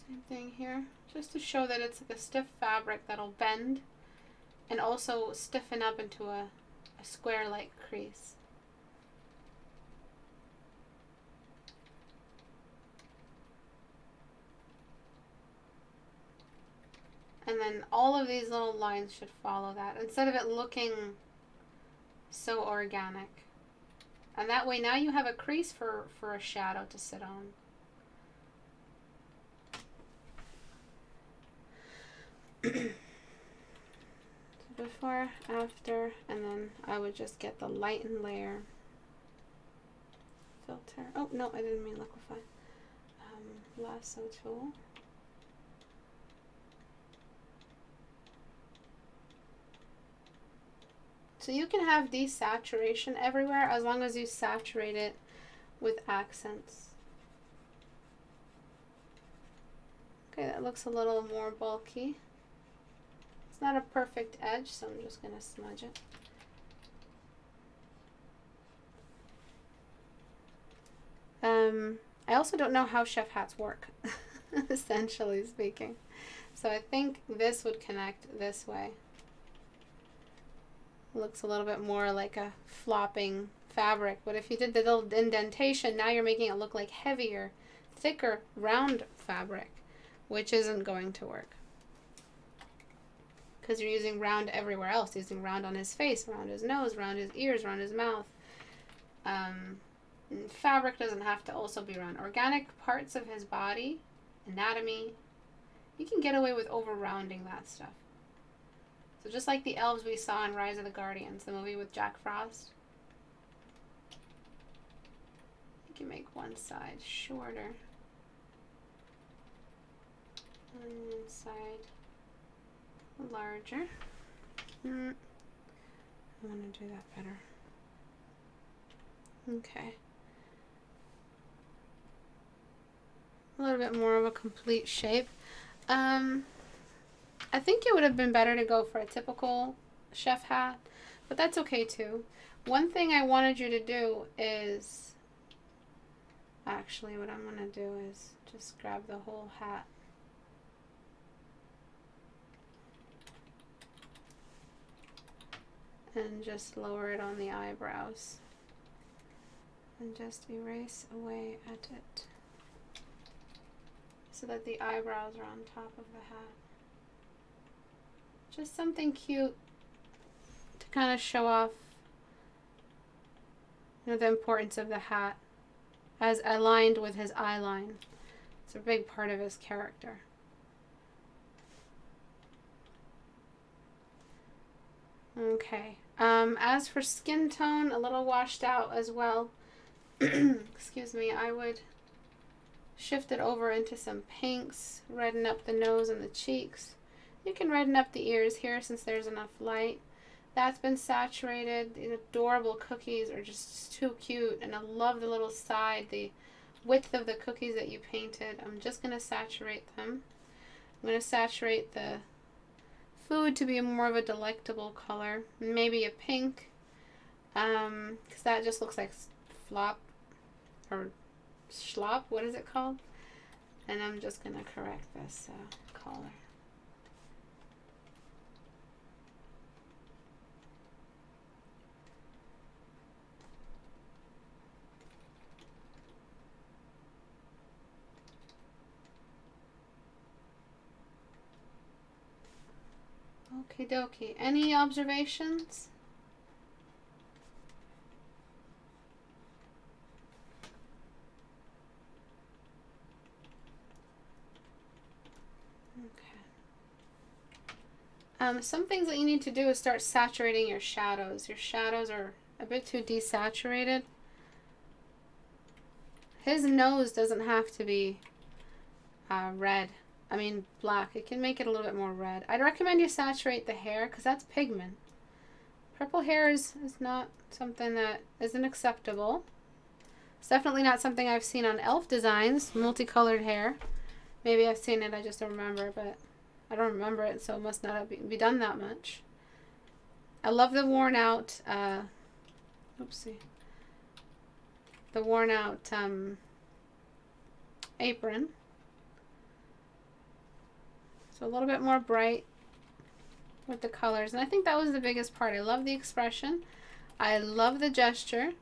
Same thing here, just to show that it's like a stiff fabric that'll bend and also stiffen up into a square-like crease. And then all of these little lines should follow that, instead of it looking so organic. And that way now you have a crease for a shadow to sit on. So before, after, and then I would just get the lighten layer filter. Oh, no, I didn't mean liquify. Lasso tool. So you can have desaturation everywhere as long as you saturate it with accents. Okay, that looks a little more bulky. It's not a perfect edge, so I'm just going to smudge it. I also don't know how chef hats work, essentially speaking. So I think this would connect this way. Looks a little bit more like a flopping fabric, but if you did the little indentation, now you're making it look like heavier, thicker, round fabric, which isn't going to work. Because you're using round everywhere else, using round on his face, around his nose, around his ears, around his mouth. Fabric doesn't have to also be round. Organic parts of his body, anatomy, you can get away with over-rounding that stuff. So just like the elves we saw in Rise of the Guardians, the movie with Jack Frost. You can make one side shorter. And one side larger. I want to do that better. Okay. A little bit more of a complete shape. I think it would have been better to go for a typical chef hat, but that's okay too. One thing I wanted you to do is, actually what I'm going to do is just grab the whole hat. And just lower it on the eyebrows. And just erase away at it. So that the eyebrows are on top of the hat. Just something cute to kind of show off, you know, the importance of the hat as aligned with his eye line. It's a big part of his character. Okay. As for skin tone, a little washed out as well. Excuse me, I would shift it over into some pinks, redden up the nose and the cheeks. You can redden up the ears here since there's enough light. That's been saturated. These adorable cookies are just too cute, and I love the little side, the width of the cookies that you painted. I'm just going to saturate them. I'm going to saturate the food to be more of a delectable color, maybe a pink, because that just looks like flop or schlop. What is it called? And I'm just going to correct this color. Okie dokie. Any observations? Okay. Some things that you need to do is start saturating your shadows. Your shadows are a bit too desaturated. His nose doesn't have to be red. I mean black. It can make it a little bit more red. I'd recommend you saturate the hair because that's pigment. Purple hair is not something that isn't acceptable. It's definitely not something I've seen on elf designs, multicolored hair. Maybe I've seen it, I just don't remember, but I don't remember it, so it must not have be done that much. I love the worn out, oopsie, the worn out apron. So a little bit more bright with the colors. And I think that was the biggest part. I love the expression. I love the gesture.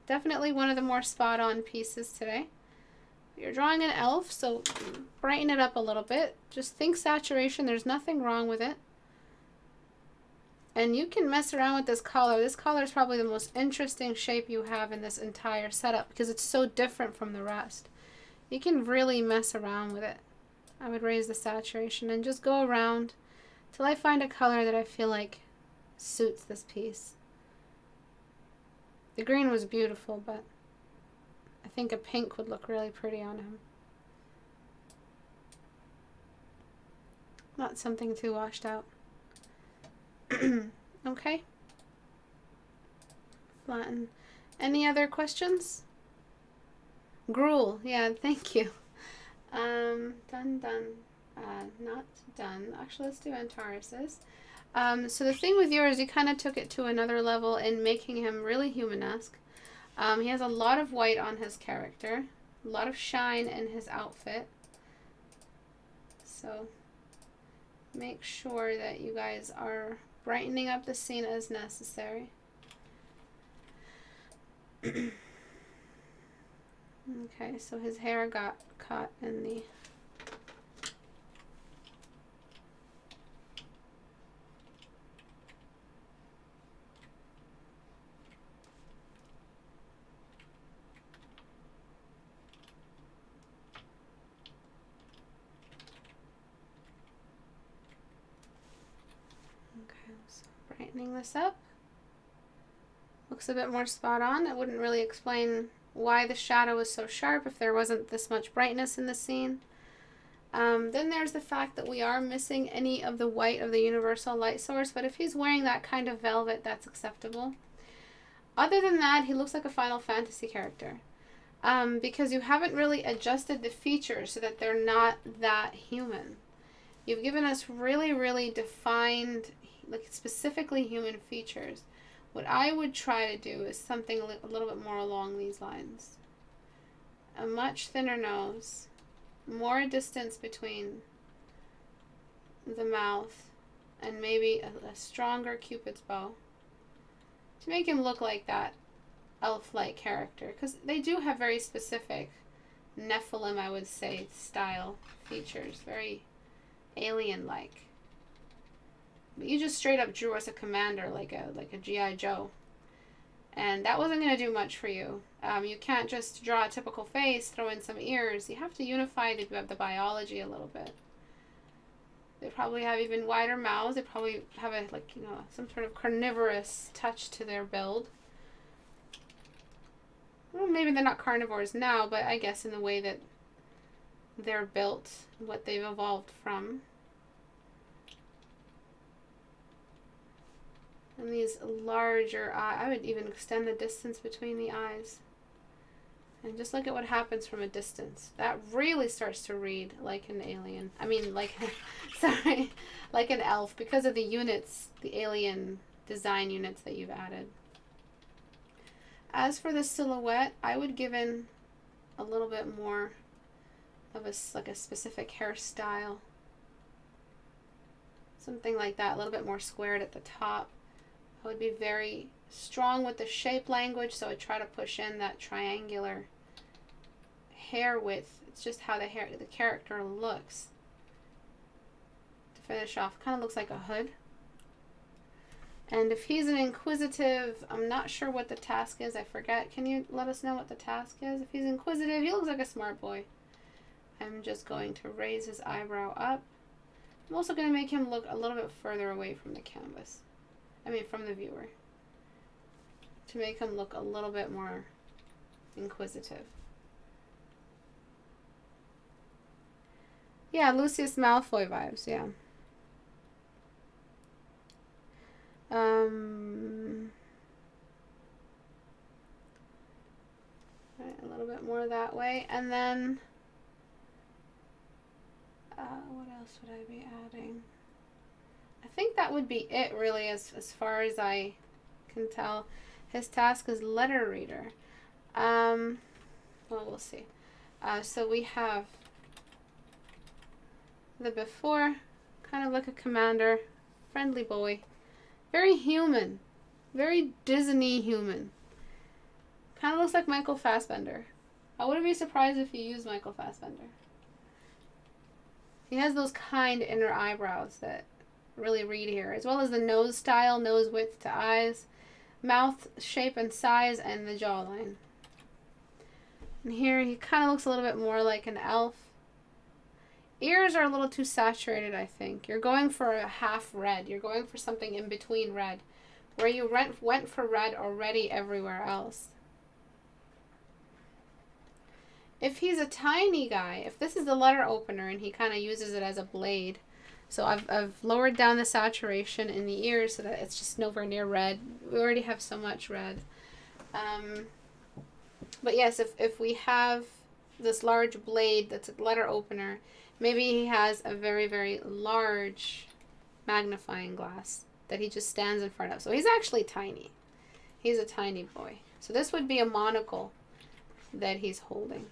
Definitely one of the more spot on pieces today. You're drawing an elf, so brighten it up a little bit. Just think saturation. There's nothing wrong with it. And you can mess around with this collar. This collar is probably the most interesting shape you have in this entire setup because it's so different from the rest. You can really mess around with it. I would raise the saturation and just go around till I find a color that I feel like suits this piece. The green was beautiful, but I think a pink would look really pretty on him. Not something too washed out. Okay. Flatten. Any other questions? Gruel. Yeah, thank you. Done. Not done. Actually, let's do Antares's. So the thing with yours, you kind of took it to another level in making him really human-esque. He has a lot of white on his character, a lot of shine in his outfit. So make sure that you guys are brightening up the scene as necessary. Okay, so his hair got caught in the... Brightening this up. Looks a bit more spot on. It wouldn't really explain why the shadow is so sharp if there wasn't this much brightness in the scene. Then there's the fact that we are missing any of the white of the universal light source, but if he's wearing that kind of velvet, that's acceptable. Other than that, he looks like a Final Fantasy character. Because you haven't really adjusted the features so that they're not that human. You've given us really, really defined, like specifically human features. What I would try to do is something a little bit more along these lines. A much thinner nose, more distance between the mouth, and maybe a stronger Cupid's bow to make him look like that elf-like character, because they do have very specific Nephilim, I would say, style features, very alien-like. But you just straight up drew us a commander like a G.I. Joe, and that wasn't going to do much for you. You can't just draw a typical face, throw in some ears. You have to unify the biology a little bit. They probably have even wider mouths. They probably have a some sort of carnivorous touch to their build. Well, maybe they're not carnivores now, but I guess in the way that they're built, what they've evolved from. And these larger eyes, I would even extend the distance between the eyes. And just look at what happens from a distance. That really starts to read like an alien. I mean, like an elf, because of the units, the alien design units that you've added. As for the silhouette, I would give in a little bit more of a specific hairstyle. Something like that, a little bit more squared at the top. I would be very strong with the shape language, so I try to push in that triangular hair width. It's just how the character looks. To finish off, kind of looks like a hood. And if he's an inquisitive, I'm not sure what the task is. I forget. Can you let us know what the task is? If he's inquisitive, he looks like a smart boy. I'm just going to raise his eyebrow up. I'm also going to make him look a little bit further away from the canvas. I mean, from the viewer. To make him look a little bit more inquisitive. Yeah, Lucius Malfoy vibes, yeah. Right, a little bit more that way. And then, what else would I be adding? I think that would be it, really, as far as I can tell. His task is letter reader. Well, we'll see. So we have the before, kind of like a commander, friendly boy, very human, very Disney human. Kind of looks like Michael Fassbender. I wouldn't be surprised if you used Michael Fassbender. He has those kind inner eyebrows that really read here, as well as the nose style, nose width to eyes, mouth shape and size, and the jawline. And here he kind of looks a little bit more like an elf. Ears are a little too saturated, I think. You're going for a half red. You're going for something in between red, where you went for red already everywhere else. If he's a tiny guy, if this is the letter opener and he kind of uses it as a blade, so I've lowered down the saturation in the ears so that it's just nowhere near red. We already have so much red. But yes, if we have this large blade that's a letter opener, maybe he has a very, very large magnifying glass that he just stands in front of. So he's actually tiny. He's a tiny boy. So this would be a monocle that he's holding.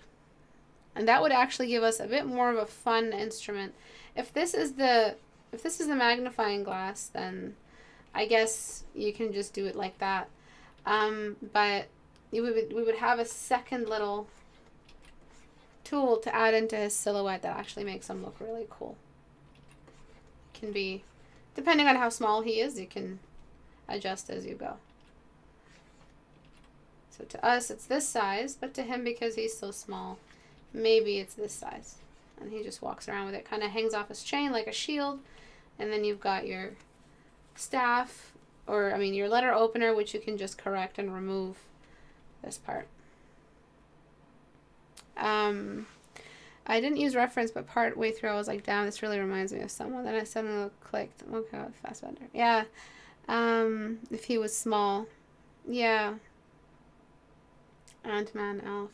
And that would actually give us a bit more of a fun instrument. If this is the magnifying glass, then I guess you can just do it like that. But we would have a second little tool to add into his silhouette that actually makes him look really cool. Can be, depending on how small he is, you can adjust as you go. So to us it's this size, but to him, because he's so small, maybe it's this size. And he just walks around with it, kind of hangs off his chain like a shield. And then you've got your staff, or your letter opener, which you can just correct and remove this part. I didn't use reference, but part way through I was like, damn, this really reminds me of someone. Then I suddenly clicked. Oh god, Fassbender. Yeah. If he was small. Yeah. Ant-Man, elf.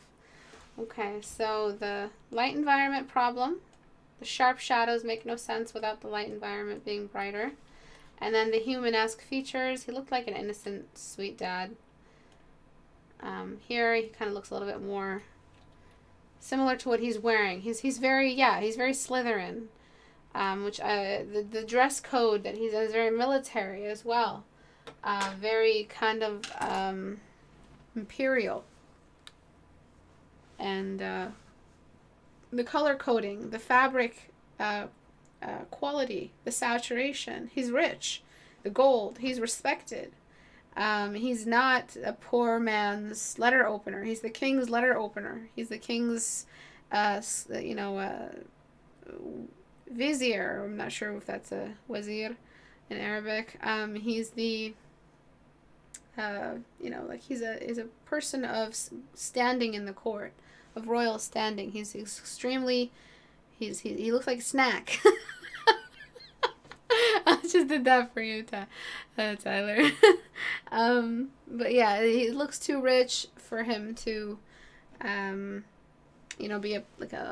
Okay, so the light environment problem. The sharp shadows make no sense without the light environment being brighter. And then the human-esque features. He looked like an innocent, sweet dad. Here he kind of looks a little bit more similar to what he's wearing. He's very Slytherin. Which the dress code that he's in is very military as well. Very kind of imperial. And the color coding, the fabric quality, the saturation. He's rich. The gold. He's respected. He's not a poor man's letter opener. He's the king's letter opener. He's the king's, vizier. I'm not sure if that's a wazir in Arabic. He's the, he's a person of standing in the court, of royal standing. He looks like a snack. I just did that for you, Tyler. But yeah, he looks too rich for him to, be a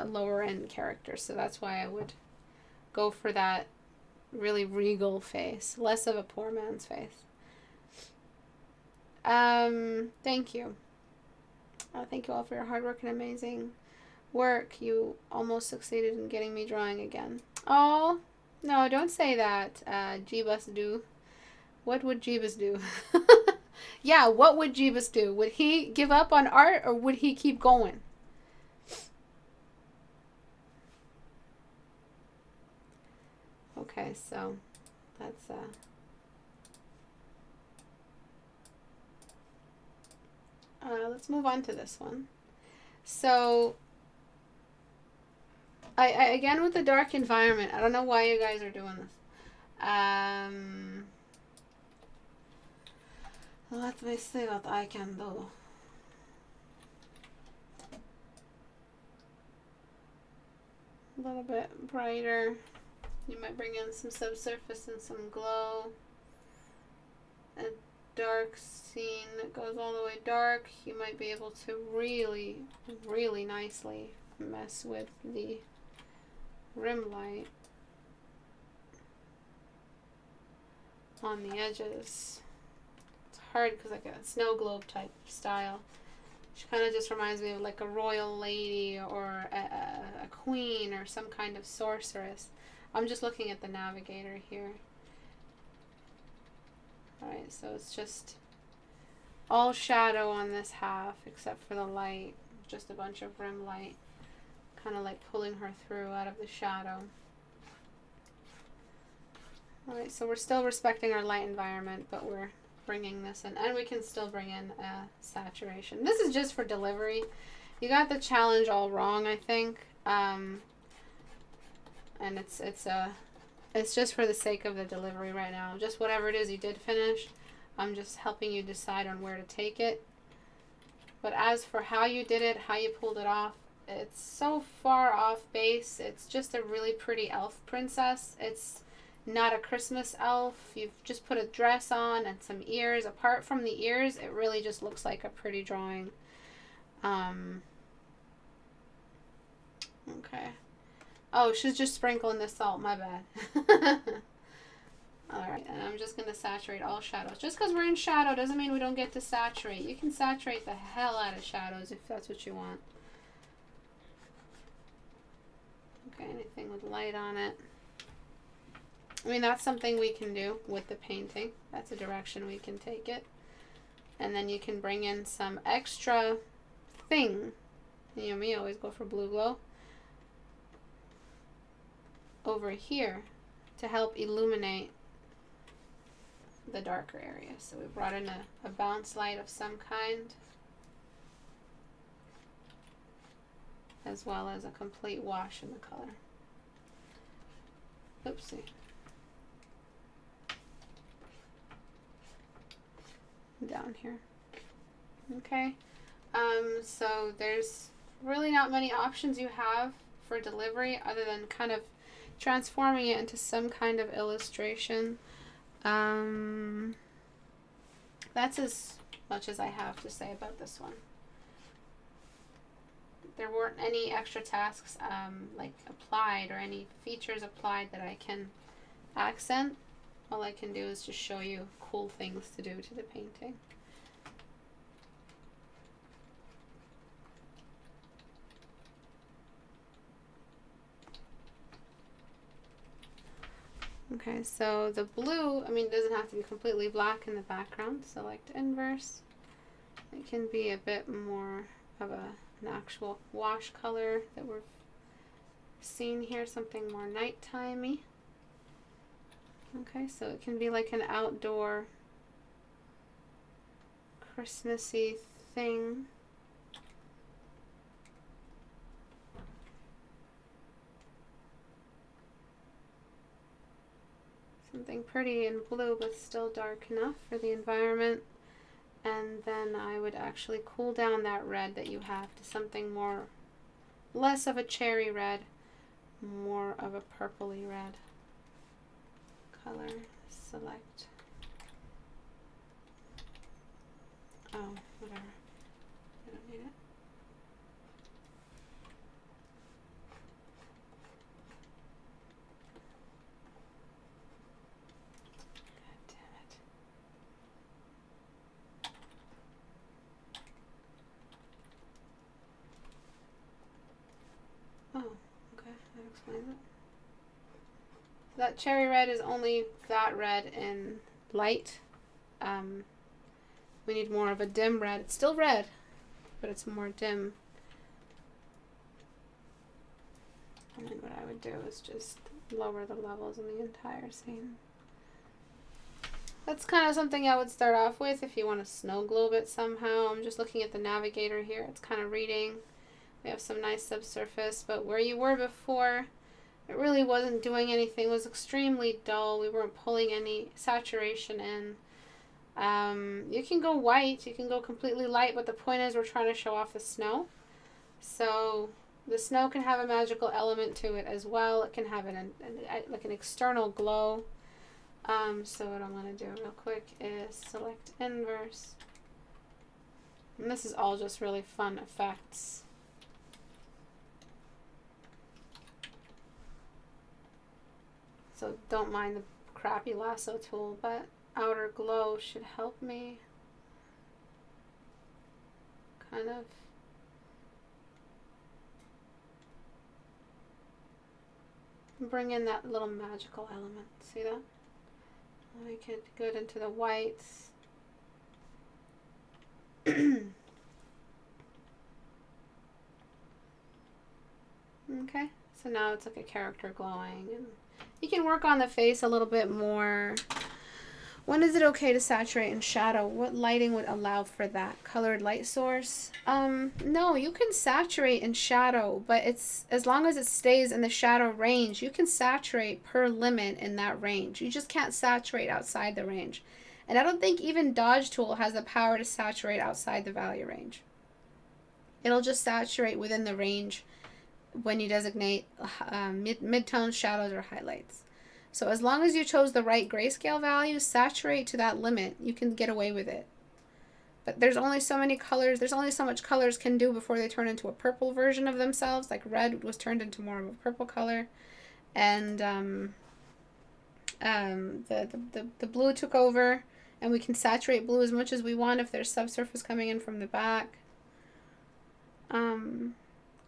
lower end character. So that's why I would go for that really regal face, less of a poor man's face. Thank you. Thank you all for your hard work and amazing work. You almost succeeded in getting me drawing again. Oh, no, don't say that, Jeebus do. What would Jeebus do? Yeah, what would Jeebus do? Would he give up on art, or would he keep going? Okay, so that's let's move on to this one. So I again, with the dark environment, I don't know why you guys are doing this. Let me see what I can do. A little bit brighter. You might bring in some subsurface and some glow. A dark scene that goes all the way dark. You might be able to really, really nicely mess with the rim light. on the edges. It's hard because like a snow globe type style. She kind of just reminds me of like a royal lady or a queen or some kind of sorceress. I'm just looking at the navigator here. Alright, so it's just all shadow on this half except for the light. Just a bunch of rim light. Kind of like pulling her through out of the shadow. Alright, so we're still respecting our light environment, but we're bringing this in. And we can still bring in saturation. This is just for delivery. You got the challenge all wrong, I think. And it's just for the sake of the delivery right now. Just whatever it is you did finish, I'm just helping you decide on where to take it. But as for how you did it, how you pulled it off, it's so far off base. It's just a really pretty elf princess. It's not a Christmas elf. You've just put a dress on and some ears. Apart from the ears, it really just looks like a pretty drawing. Okay. Oh, she's just sprinkling the salt. My bad. Alright, and I'm just going to saturate all shadows. Just because we're in shadow doesn't mean we don't get to saturate. You can saturate the hell out of shadows if that's what you want. Okay, anything with light on it. I mean, that's something we can do with the painting. That's a direction we can take it. And then you can bring in some extra thing. You know me, I always go for blue glow. Over here to help illuminate the darker area. So we brought in a bounce light of some kind, as well as a complete wash in the color. Oopsie. Down here. Okay. So there's really not many options you have for delivery other than kind of transforming it into some kind of illustration. That's as much as I have to say about this one. There weren't any extra tasks like applied or any features applied that I can accent. All I can do is just show you cool things to do to the painting. Okay, so the blue, I mean, it doesn't have to be completely black in the background. Select inverse. It can be a bit more of an actual wash color that we're seeing here, something more nighttime-y. Okay, so it can be like an outdoor Christmassy thing. Something pretty in blue but still dark enough for the environment. And then I would actually cool down that red that you have to something more, less of a cherry red, more of a purpley red color. Select. Oh, whatever. I don't need it. Oh, okay, that explains it. That cherry red is only that red in light. We need more of a dim red. It's still red, but it's more dim. And then what I would do is just lower the levels in the entire scene. That's kind of something I would start off with if you want to snow globe it somehow. I'm just looking at the navigator here. It's kind of reading. We have some nice subsurface, but where you were before, it really wasn't doing anything. It was extremely dull. We weren't pulling any saturation in. You can go white, you can go completely light, but the point is we're trying to show off the snow. So the snow can have a magical element to it as well. It can have like an external glow. So what I'm going to do real quick is select inverse. And this is all just really fun effects. So don't mind the crappy lasso tool, but outer glow should help me kind of bring in that little magical element. See that? Make it good into the whites. Okay, so now it's like a character glowing, and you can work on the face a little bit more. When is it okay to saturate in shadow? What lighting would allow for that? Colored light source? No, you can saturate in shadow, but it's as long as it stays in the shadow range, you can saturate per limit in that range. You just can't saturate outside the range. And I don't think even Dodge Tool has the power to saturate outside the value range. It'll just saturate within the range when you designate mid-tones, shadows, or highlights. So as long as you chose the right grayscale value, saturate to that limit, you can get away with it. But there's only so many colors, there's only so much colors can do before they turn into a purple version of themselves. Like red was turned into more of a purple color. And the blue took over, and we can saturate blue as much as we want if there's subsurface coming in from the back.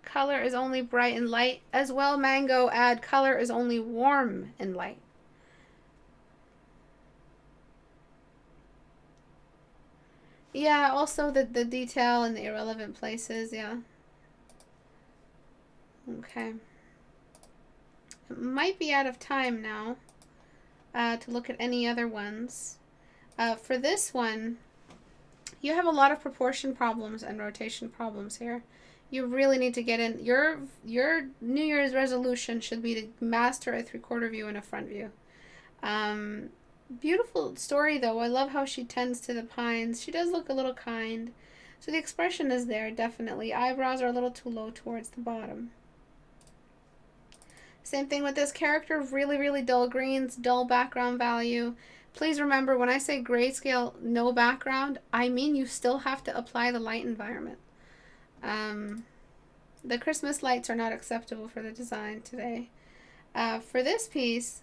Color is only bright and light. As well, Mango, add color is only warm and light. Yeah, also the detail in the irrelevant places, yeah. Okay. It might be out of time now to look at any other ones. For this one, you have a lot of proportion problems and rotation problems here. You really need to get in. Your New Year's resolution should be to master a 3/4 view and a front view. Beautiful story, though. I love how she tends to the pines. She does look a little kind. So the expression is there, definitely. Eyebrows are a little too low towards the bottom. Same thing with this character. Really, really dull greens, dull background value. Please remember, when I say grayscale, no background, I mean you still have to apply the light environment. The Christmas lights are not acceptable for the design today. For this piece,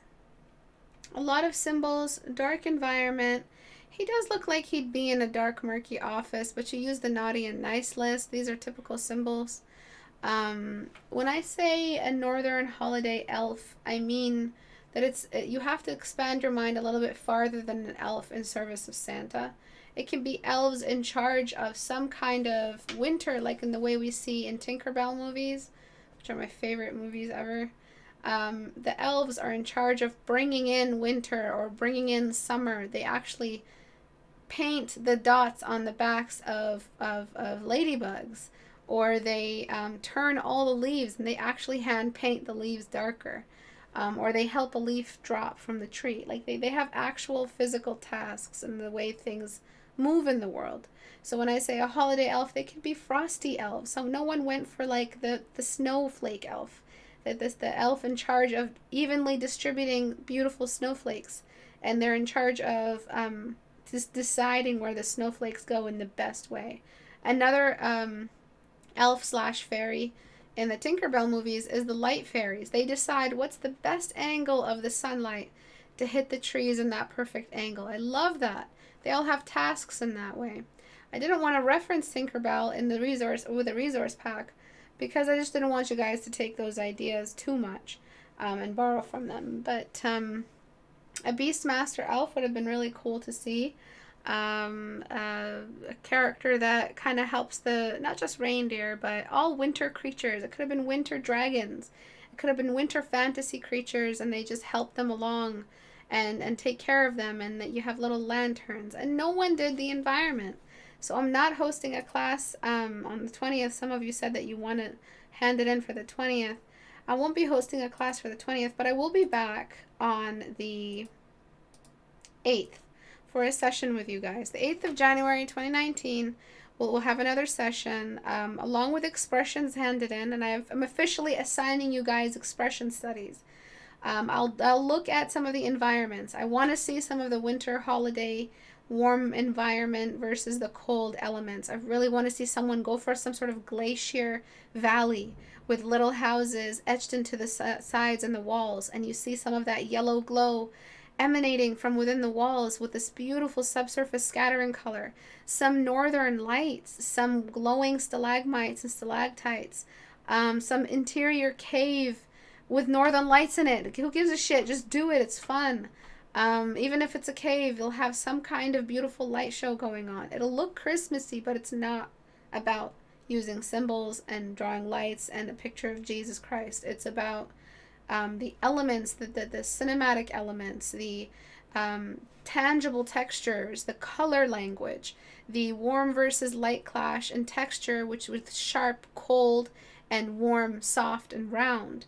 a lot of symbols, dark environment. He does look like he'd be in a dark, murky office, but you use the naughty and nice list. These are typical symbols. When I say a northern holiday elf, I mean that you have to expand your mind a little bit farther than an elf in service of Santa. It can be elves in charge of some kind of winter, like in the way we see in Tinkerbell movies, which are my favorite movies ever. The elves are in charge of bringing in winter or bringing in summer. They actually paint the dots on the backs of ladybugs, or they turn all the leaves and they actually hand paint the leaves darker. Or they help a leaf drop from the tree. Like they have actual physical tasks in the way things move in the world. So when I say a holiday elf, they can be frosty elves. So no one went for like the snowflake elf. The elf in charge of evenly distributing beautiful snowflakes. And they're in charge of just deciding where the snowflakes go in the best way. Another elf/fairy in the Tinkerbell movies is the light fairies. They decide what's the best angle of the sunlight to hit the trees in that perfect angle. I love that. They all have tasks in that way. I didn't want to reference Tinkerbell in the resource pack because I just didn't want you guys to take those ideas too much and borrow from them. But a Beastmaster elf would have been really cool to see. A character that kind of helps not just reindeer, but all winter creatures. It could have been winter dragons. It could have been winter fantasy creatures, and they just help them along and take care of them, and that you have little lanterns. And no one did the environment. So I'm not hosting a class on the 20th. Some of you said that you want to hand it in for the 20th. I won't be hosting a class for the 20th, but I will be back on the 8th for a session with you guys. The 8th of January 2019, we'll have another session along with expressions handed in, and I'm officially assigning you guys expression studies. I'll look at some of the environments. I want to see some of the winter holiday warm environment versus the cold elements. I really want to see someone go for some sort of glacier valley with little houses etched into the sides and the walls, and you see some of that yellow glow emanating from within the walls with this beautiful subsurface scattering color, some northern lights, some glowing stalagmites and stalactites, some interior cave with northern lights in it. Who gives a shit? Just do it. It's fun. Even if it's a cave, you'll have some kind of beautiful light show going on. It'll look Christmassy, but it's not about using symbols and drawing lights and a picture of Jesus Christ. It's about the elements, the cinematic elements, the tangible textures, the color language, the warm versus light clash and texture, which with sharp, cold, and warm, soft, and round.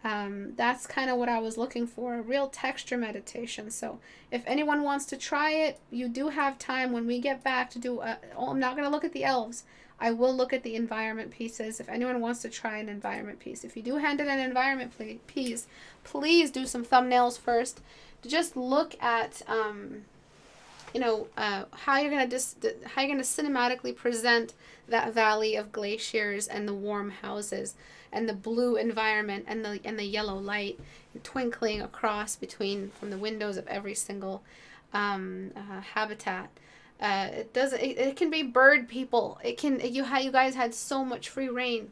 That's kind of what I was looking for, a real texture meditation. So if anyone wants to try it, you do have time when we get back to do, I'm not going to look at the elves. I will look at the environment pieces if anyone wants to try an environment piece. If you do hand in an environment piece, please do some thumbnails first to just look at, how you're gonna cinematically present that valley of glaciers and the warm houses and the blue environment and the yellow light twinkling across from the windows of every single habitat. It can be bird people. You guys had so much free reign.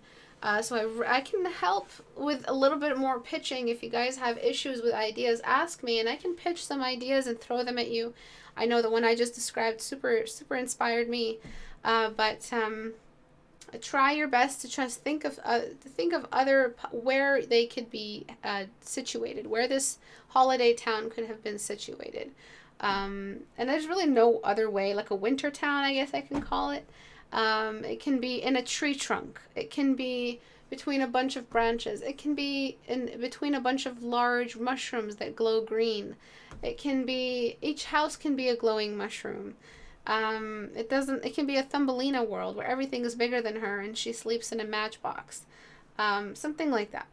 So I can help with a little bit more pitching. If you guys have issues with ideas, ask me and I can pitch some ideas and throw them at you. I know the one I just described super inspired me. But try your best to just think of other where they could be situated, where this holiday town could have been situated. And there's really no other way, like a winter town, I guess I can call it. It can be in a tree trunk. It can be between a bunch of branches. It can be in between a bunch of large mushrooms that glow green. Each house can be a glowing mushroom. It can be a Thumbelina world where everything is bigger than her and she sleeps in a matchbox. Something like that.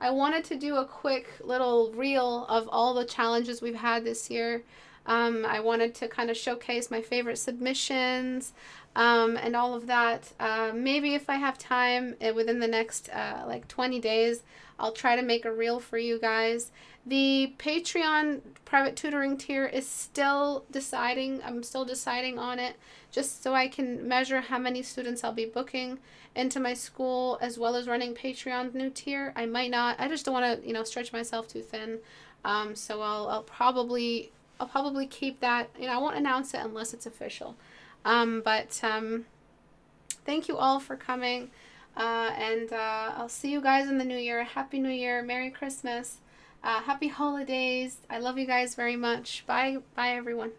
I wanted to do a quick little reel of all the challenges we've had this year. I wanted to kind of showcase my favorite submissions and all of that. Maybe if I have time within the next 20 days, I'll try to make a reel for you guys. The Patreon private tutoring tier is still deciding. I'm still deciding on it just so I can measure how many students I'll be booking into my school as well as running Patreon's new tier. I might not. I just don't want to, stretch myself too thin. So I'll probably keep that. I won't announce it unless it's official. But thank you all for coming. And I'll see you guys in the new year. Happy New Year. Merry Christmas. Happy holidays. I love you guys very much. Bye. Bye, everyone.